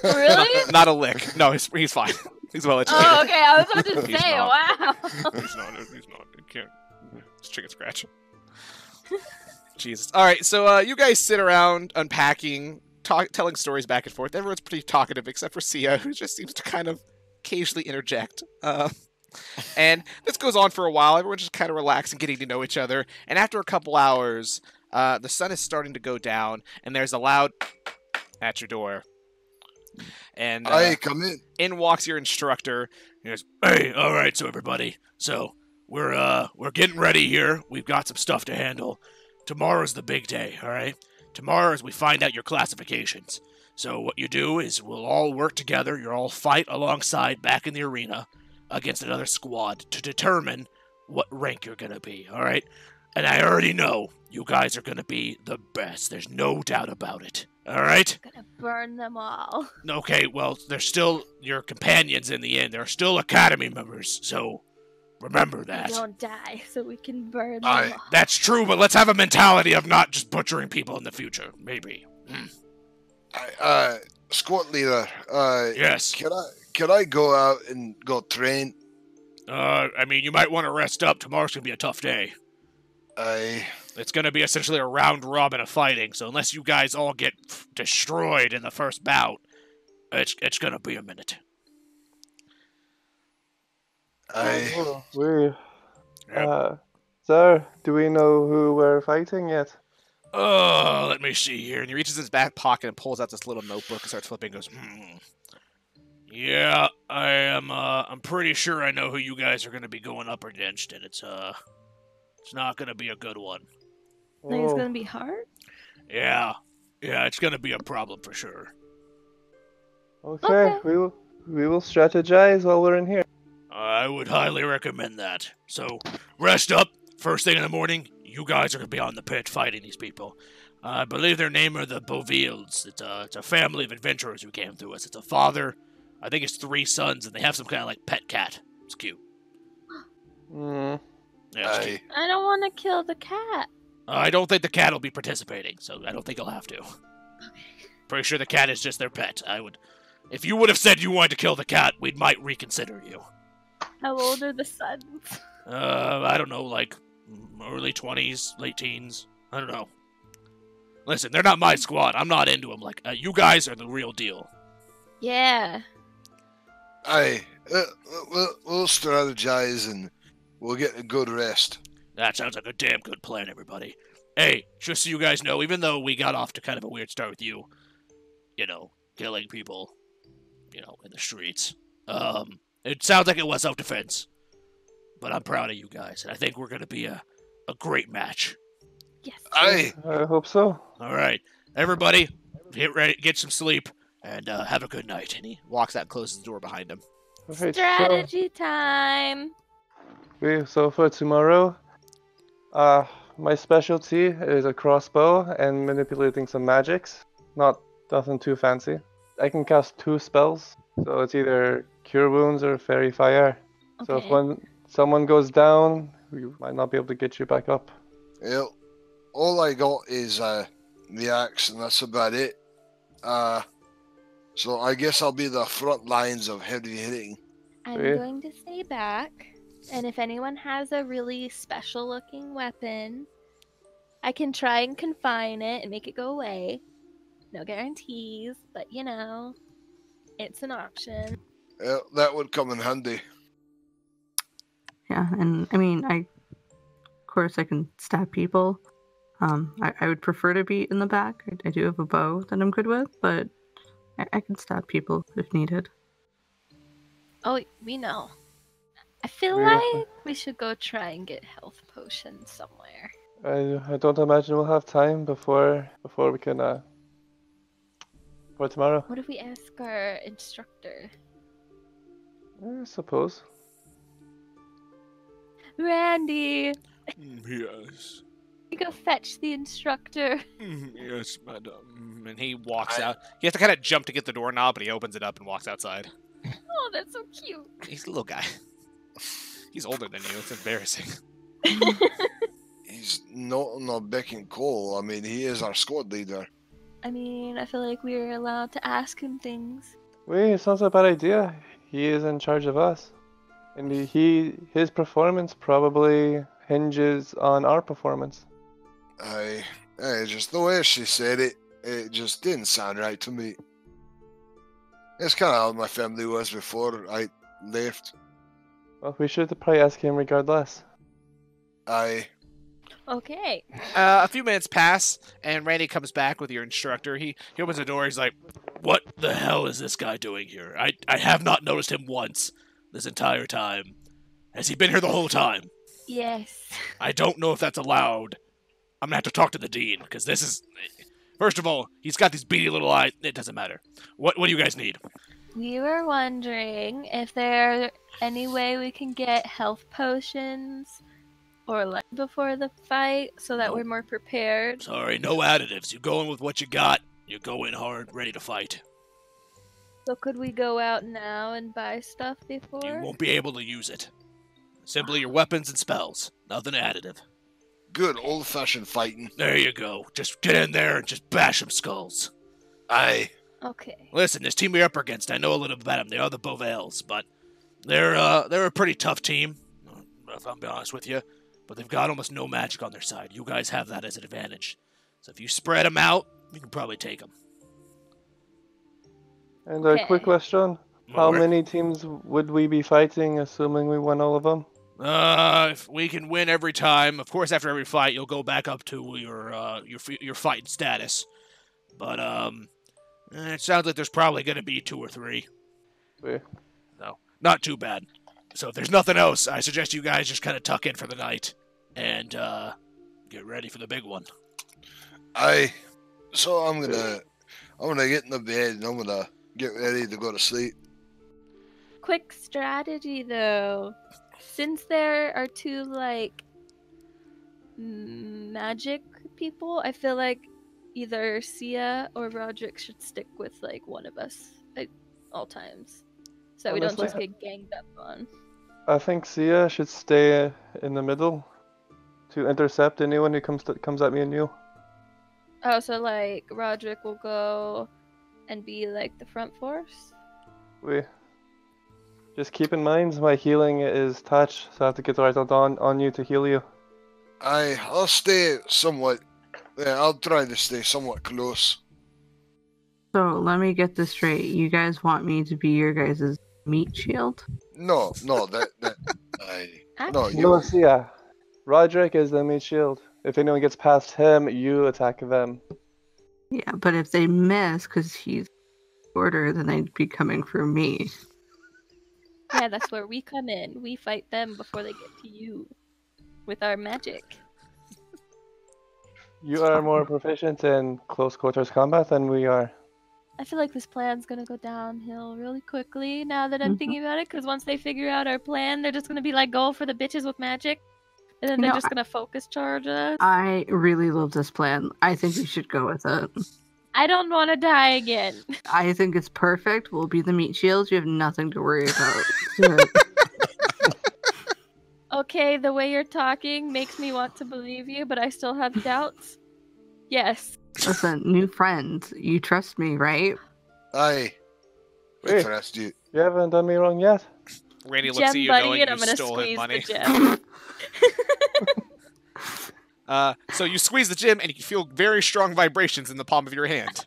S4: Really?
S1: Not a lick. No, he's fine. He's well educated.
S4: Oh, okay. I was about to
S1: He's
S4: say,
S1: not.
S4: wow.
S1: He's not. He can't. It's chicken scratch. Jesus. All right, so you guys sit around unpacking, telling stories back and forth. Everyone's pretty talkative except for Sia, who just seems to kind of occasionally interject. And this goes on for a while. Everyone's just kind of relaxing, getting to know each other. And after a couple hours, the sun is starting to go down, and there's a loud at your door. And
S2: Come in.
S1: in walks your instructor. He goes, "Hey, all right, so everybody, so we're getting ready here. We've got some stuff to handle. Tomorrow's the big day, all right? Tomorrow is we find out your classifications. So what you do is we'll all work together. You'll all fight alongside back in the arena against another squad to determine what rank you're gonna be, all right? And I already know you guys are gonna be the best. There's no doubt about it. All right?
S4: I'm gonna burn them all.
S1: Okay, well, they're still your companions in the end. They're still Academy members, so remember that.
S4: They don't die, so we can burn them all.
S1: That's true, but let's have a mentality of not just butchering people in the future, maybe.
S2: Squad leader.
S1: Yes.
S2: Can I go out and go train?
S1: I mean, you might want to rest up. Tomorrow's gonna be a tough day. It's gonna be essentially a round robin of fighting, so unless you guys all get destroyed in the first bout, it's gonna be a minute.
S5: Sir, do we know who we're fighting yet?
S1: Oh, let me see here. And he reaches in his back pocket and pulls out this little notebook and starts flipping and goes, Yeah, I am, I'm pretty sure I know who you guys are gonna be going up against, and it's not gonna be a good one.
S4: Think it's gonna be hard?
S1: Yeah, it's gonna be a problem for sure.
S5: Okay. we will strategize while we're in here.
S1: I would highly recommend that. So, rest up. First thing in the morning, you guys are gonna be on the pitch fighting these people. I believe their name are the Bovilles. It's a family of adventurers who came through us. It's a father, I think it's 3 sons, and they have some kind of like pet cat. It's cute. Yeah, it's cute.
S4: I don't want to kill the cat.
S1: I don't think the cat will be participating, so I don't think I'll have to. Pretty sure the cat is just their pet. If you would have said you wanted to kill the cat, we might reconsider you.
S4: How old are the sons?
S1: I don't know, like early 20s, late teens. I don't know. Listen, they're not my squad. I'm not into them. Like, you guys are the real deal.
S4: Yeah.
S2: We'll strategize and we'll get a good rest.
S1: That sounds like a damn good plan, everybody. Hey, just so you guys know, even though we got off to kind of a weird start with you, killing people, in the streets, it sounds like it was self-defense. But I'm proud of you guys, and I think we're going to be a great match.
S4: Yes.
S5: I hope so.
S1: All right, everybody, get ready, get some sleep, and have a good night. And he walks out and closes the door behind him.
S5: Right,
S4: Strategy time.
S5: So for tomorrow, my specialty is a crossbow and manipulating some magics. Not Nothing too fancy. I can cast 2 spells, so it's either Cure Wounds or Fairy Fire. So if
S4: Okay.
S5: someone goes down, we might not be able to get you back up.
S2: Well, all I got is the axe, and that's about it. So I guess I'll be the front lines of heavy hitting.
S4: I'm
S5: Sweet.
S4: going to stay back, and if anyone has a really special looking weapon, I can try and confine it and make it go away. No guarantees, but you know, it's an option.
S2: Well, that would come in handy.
S3: Yeah, and I mean, of course, I can stab people. I would prefer to be in the back. I do have a bow that I'm good with, but I can stab people if needed.
S4: Oh, we know. I feel
S5: Yeah.
S4: like we should go try and get health potions somewhere.
S5: I don't imagine we'll have time before we can for tomorrow.
S4: What if we ask our instructor?
S5: I suppose.
S4: Randy,
S1: Yes.
S4: you go fetch the instructor.
S1: Yes, madam. And he walks out. He has to kind of jump to get the doorknob, but he opens it up and walks outside.
S4: Oh, that's so cute.
S1: He's a little guy. He's older than you. It's embarrassing.
S2: He's not on a beck and call. I mean, he is our squad leader.
S4: I mean, I feel like we're allowed to ask him things.
S5: Wait, it's not a bad idea. He is in charge of us. And his performance probably hinges on our performance.
S2: Just the way she said it, it just didn't sound right to me. It's kind of how my family was before I left.
S5: Well, we should probably ask him regardless.
S4: Okay.
S1: A few minutes pass, and Randy comes back with your instructor. He opens the door. He's like, "What the hell is this guy doing here? I have not noticed him once this entire time. Has he been here the whole time?
S4: Yes.
S1: I don't know if that's allowed. I'm gonna have to talk to the dean, because this is... First of all, he's got these beady little eyes. It doesn't matter. What do you guys need?"
S4: We were wondering if there's any way we can get health potions or light before the fight so that
S1: No.
S4: we're more prepared.
S1: Sorry, no additives. You go in with what you got. You go in hard, ready to fight.
S4: So could we go out now and buy stuff before?
S1: You won't be able to use it. Simply your weapons and spells. Nothing additive.
S2: Good old-fashioned fighting.
S1: There you go. Just get in there and just bash some skulls.
S2: Aye.
S4: Okay.
S1: Listen, this team you're up against, I know a little about them. They are the Bovels, but they're a pretty tough team, if I'm being honest with you. But they've got almost no magic on their side. You guys have that as an advantage. So if you spread them out, you can probably take them.
S5: And a quick question. How many teams would we be fighting, assuming we won all of them?
S1: If we can win every time, of course, after every fight, you'll go back up to your fighting status. But it sounds like there's probably going to be 2 or 3.
S5: Wait.
S1: No, not too bad. So if there's nothing else, I suggest you guys just kind of tuck in for the night and get ready for the big one.
S2: So I'm gonna get in the bed and I'm gonna get ready to go to sleep.
S4: Quick strategy though. Since there are 2 magic people, I feel like either Sia or Roderick should stick with one of us at all times, so we don't just get ganged up on.
S5: I think Sia should stay in the middle to intercept anyone who comes at me and you.
S4: Oh, so Roderick will go and be the front force?
S5: Just keep in mind my healing is touch, so I have to get right on you to heal you.
S2: I'll stay somewhat. Yeah, I'll try to stay somewhat close.
S3: So let me get this straight. You guys want me to be your guys' meat shield?
S2: No, no, no,
S5: No, Sia. Roderick is the meat shield. If anyone gets past him, you attack them.
S3: Yeah, but if they miss because he's shorter, then they'd be coming for me.
S4: Yeah, that's where we come in. We fight them before they get to you with our magic.
S5: You are more proficient in close quarters combat than we are.
S4: I feel like this plan's gonna go downhill really quickly now that I'm thinking about it, because once they figure out our plan, they're just gonna be like, go for the bitches with magic, and then they're just gonna focus charge us.
S3: I really love this plan. I think we should go with it.
S4: I don't want to die again.
S3: I think it's perfect. We'll be the meat shields. You have nothing to worry about.
S4: Okay, the way you're talking makes me want to believe you, but I still have doubts. Yes.
S3: Listen, new friends. You trust me, right?
S2: Aye. I
S5: Wait.
S2: trust you.
S5: You haven't done me wrong yet.
S1: Randy looks
S4: Gem
S1: at you
S4: buddy,
S1: knowing
S4: and
S1: you
S4: I'm gonna
S1: stole his
S4: squeeze
S1: money.
S4: the gem.
S1: So you squeeze the gem, and you feel very strong vibrations in the palm of your hand.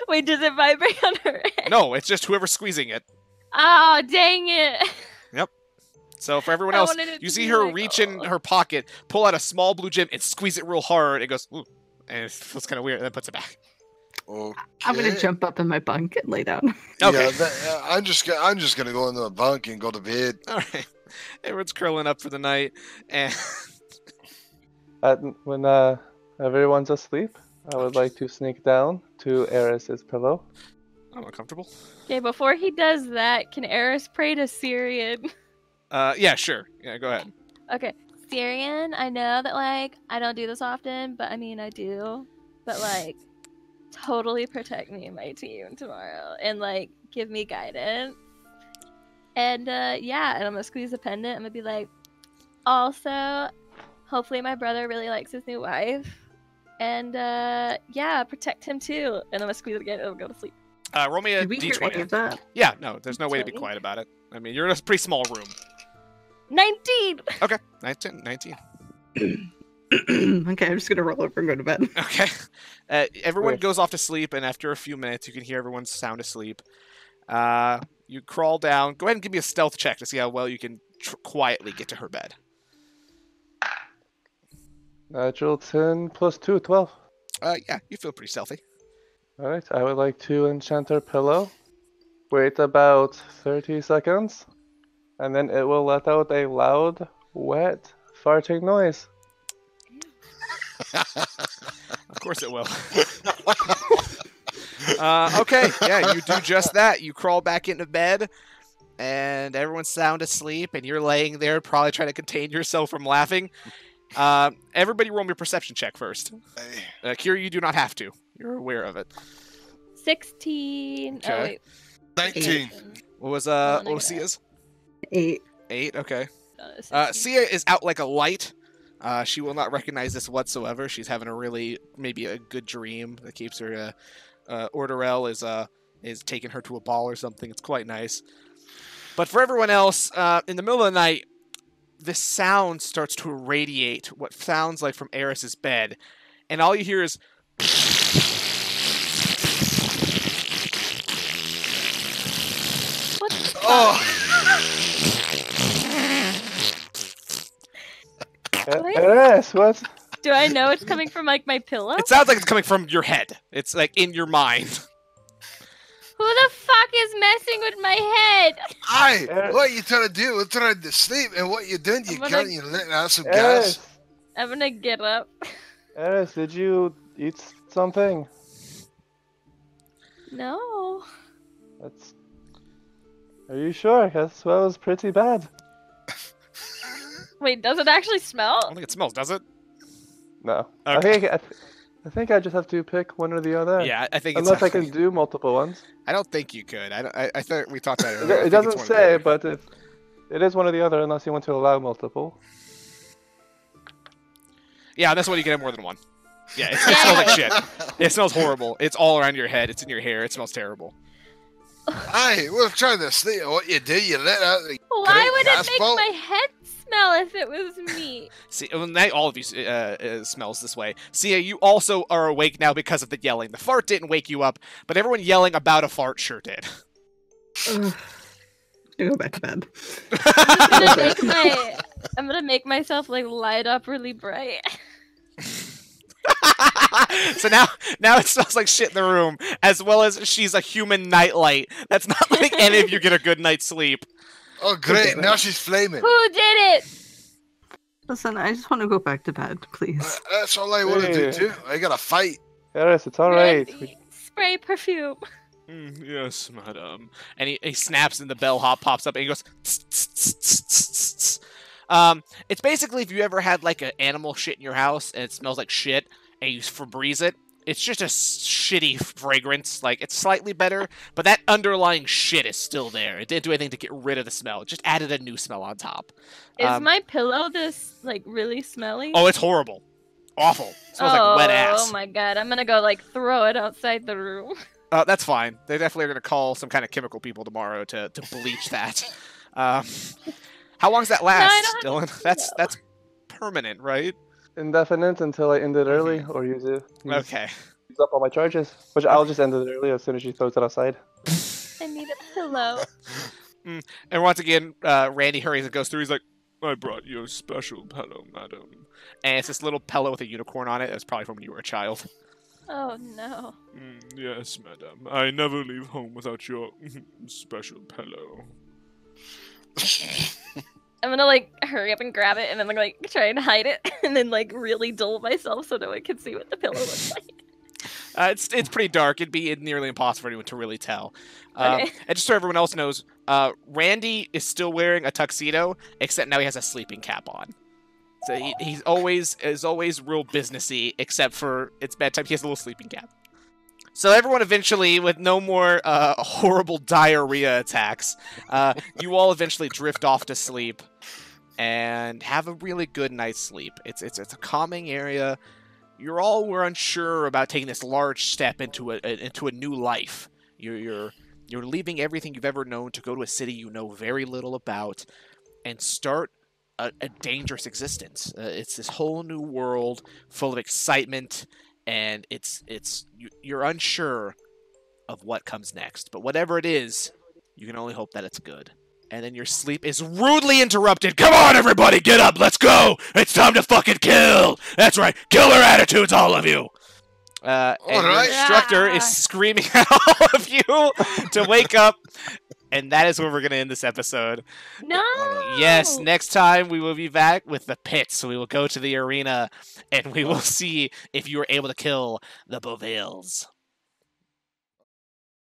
S4: Wait, does it vibrate on her head?
S1: No, it's just whoever's squeezing it.
S4: Oh, dang it.
S1: So for everyone
S4: I
S1: else,
S4: wanted it
S1: you
S4: to
S1: see
S4: be
S1: her
S4: like,
S1: reach in
S4: oh.
S1: her pocket, pull out a small blue gem, and squeeze it real hard. It goes, ooh, and it feels kind of weird, and then puts it back.
S2: Okay.
S3: I'm gonna jump up in my bunk and lay down.
S1: Okay.
S2: Yeah, I'm just gonna go into the bunk and go to bed.
S1: All right. Everyone's curling up for the night, and
S5: When everyone's asleep, I would like to sneak down to Eris's pillow.
S1: I'm uncomfortable.
S4: Okay, before he does that, can Eris pray to Syrian?
S1: Yeah, sure. Yeah, go ahead.
S4: Okay. Syrian, I know that, like, I don't do this often, but I mean, I do. But, like, totally protect me and my team tomorrow. And, like, give me guidance. And, yeah, and I'm gonna squeeze the pendant. I'm gonna be like, also, hopefully my brother really likes his new wife. And, yeah, protect him too. And I'm gonna squeeze it again and I'll go to sleep.
S1: Roll me a
S3: Did we hear any
S1: d20.
S3: of that?
S1: Yeah, no, there's no way to be
S4: 20?
S1: quiet about it. I mean, you're in a pretty small room.
S4: 19!
S1: Okay, 19.
S3: Okay, I'm just gonna roll over and go to bed.
S1: Okay. Everyone
S5: Wait.
S1: goes off to sleep, and after a few minutes, you can hear everyone sound asleep. You crawl down. Go ahead and give me a stealth check to see how well you can quietly get to her bed.
S5: Natural 10 plus 2, 12.
S1: Yeah, you feel pretty stealthy.
S5: Alright, I would like to enchant her pillow. Wait about 30 seconds. And then it will let out a loud, wet, farting noise.
S1: Of course it will. Okay, yeah, you do just that. You crawl back into bed, and everyone's sound asleep, and you're laying there probably trying to contain yourself from laughing. Everybody roll me a perception check first. Kira, you do not have to. You're aware of it.
S4: 16.
S1: Okay.
S4: Oh, wait.
S2: 19.
S1: What was
S4: negative.
S1: Sia's?
S3: 8.
S1: 8, okay.
S4: 16.
S1: Sia is out like a light. She will not recognize this whatsoever. She's having maybe a good dream that keeps her. Orderell is taking her to a ball or something. It's quite nice. But for everyone else, in the middle of the night, this sound starts to irradiate what sounds like from Eris's bed, and all you hear is.
S4: What the
S2: Oh,
S4: Wait.
S5: Eris, what?
S4: Do I know it's coming from, like, my pillow?
S1: It sounds like it's coming from your head. It's like in your mind.
S4: Who the fuck is messing with my head?
S2: aye. What you trying to do? We're trying to sleep, and what you doing? You
S4: I'm gonna-
S2: can't. You letting out some
S5: Eris,
S2: gas.
S4: I'm gonna get up.
S5: Eris, did you eat something?
S4: No.
S5: That's. Are you sure? That smells pretty bad.
S4: Wait, does it actually
S1: I
S4: smell?
S1: don't think it smells, does it?
S5: No.
S1: Okay.
S5: I think I just have to pick one or the other.
S1: Yeah, I think it's.
S5: Unless I can do multiple ones.
S1: I don't think you could. I thought we talked about it earlier. I
S5: It
S1: think
S5: doesn't
S1: it's one or the
S5: say,
S1: other.
S5: but it is one or the other unless you want to allow multiple.
S1: Yeah, that's when you can have more than one. Yeah, it smells like shit. It smells horrible. It's all around your head. It's in your hair. It smells terrible.
S2: Aye, we're trying to sleep. And what you do? You let out the
S4: Why
S2: great
S4: would
S2: gas
S4: it make
S2: bolt.
S4: my head smell if it was me?
S1: See, well, now all of you smells this way. Sia, you also are awake now because of the yelling. The fart didn't wake you up, but everyone yelling about a fart sure did.
S3: Ugh. I go back to bed.
S4: I'm gonna make myself, like, light up really bright.
S1: So now it smells like shit in the room, as well as she's a human nightlight. That's not letting any of you get a good night's sleep.
S2: Oh, great! Now she's flaming.
S4: Who did it?
S3: Listen, I just want to go back to bed, please.
S2: That's all I want to do
S5: Hey.
S2: too. I gotta fight.
S5: Eris, it's alright.
S4: Randy, spray perfume.
S1: Yes, madam. And he snaps and the bellhop pops up and he goes. "Tss, tss, tss, tss, tss, tss." It's basically if you ever had like an animal shit in your house and it smells like shit and you Febreze it, it's just a shitty fragrance. Like, it's slightly better, but that underlying shit is still there. It didn't do anything to get rid of the smell. It just added a new smell on top.
S4: Is my pillow this like really smelly?
S1: Oh, it's horrible. Awful. It smells like wet ass.
S4: Oh my god, I'm gonna go like throw it outside the room.
S1: That's fine. They definitely are going to call some kind of chemical people tomorrow to bleach that. How long does that last, Dylan? That's permanent, right?
S5: Indefinite until I end it early or use it.
S1: Okay.
S5: Use up all my charges, which I'll just end it early as soon as she throws it outside.
S4: I need a pillow.
S1: And once again, Randy hurries and goes through. He's like, I brought you a special pillow, madam. And it's this little pillow with a unicorn on it. It's probably from when you were a child.
S4: Oh no.
S6: Yes, madam. I never leave home without your special pillow.
S4: I'm gonna like hurry up and grab it and then like try and hide it and then like really dull myself so no one can see what the pillow looks like.
S1: It's pretty dark. It'd be nearly impossible for anyone to really tell.
S4: Okay.
S1: And just so everyone else knows, Randy is still wearing a tuxedo, except now he has a sleeping cap on. So he's always real businessy, except for it's bedtime. He has a little sleeping cap. So everyone eventually, with no more horrible diarrhea attacks, you all eventually drift off to sleep and have a really good night's sleep. It's a calming area. You all were unsure about taking this large step into a new life. You're leaving everything you've ever known to go to a city you know very little about and start a dangerous existence. It's this whole new world full of excitement, and you're unsure of what comes next. But whatever it is, you can only hope that it's good. And then your sleep is rudely interrupted. Come on, everybody, get up, let's go! It's time to fucking kill! That's right, killer attitudes, all of you! And your instructor is screaming at all of you to wake up. And that is where we're going to end this episode.
S4: No!
S1: Yes, next time we will be back with the pits. So we will go to the arena and we will see if you were able to kill the Beauvilles.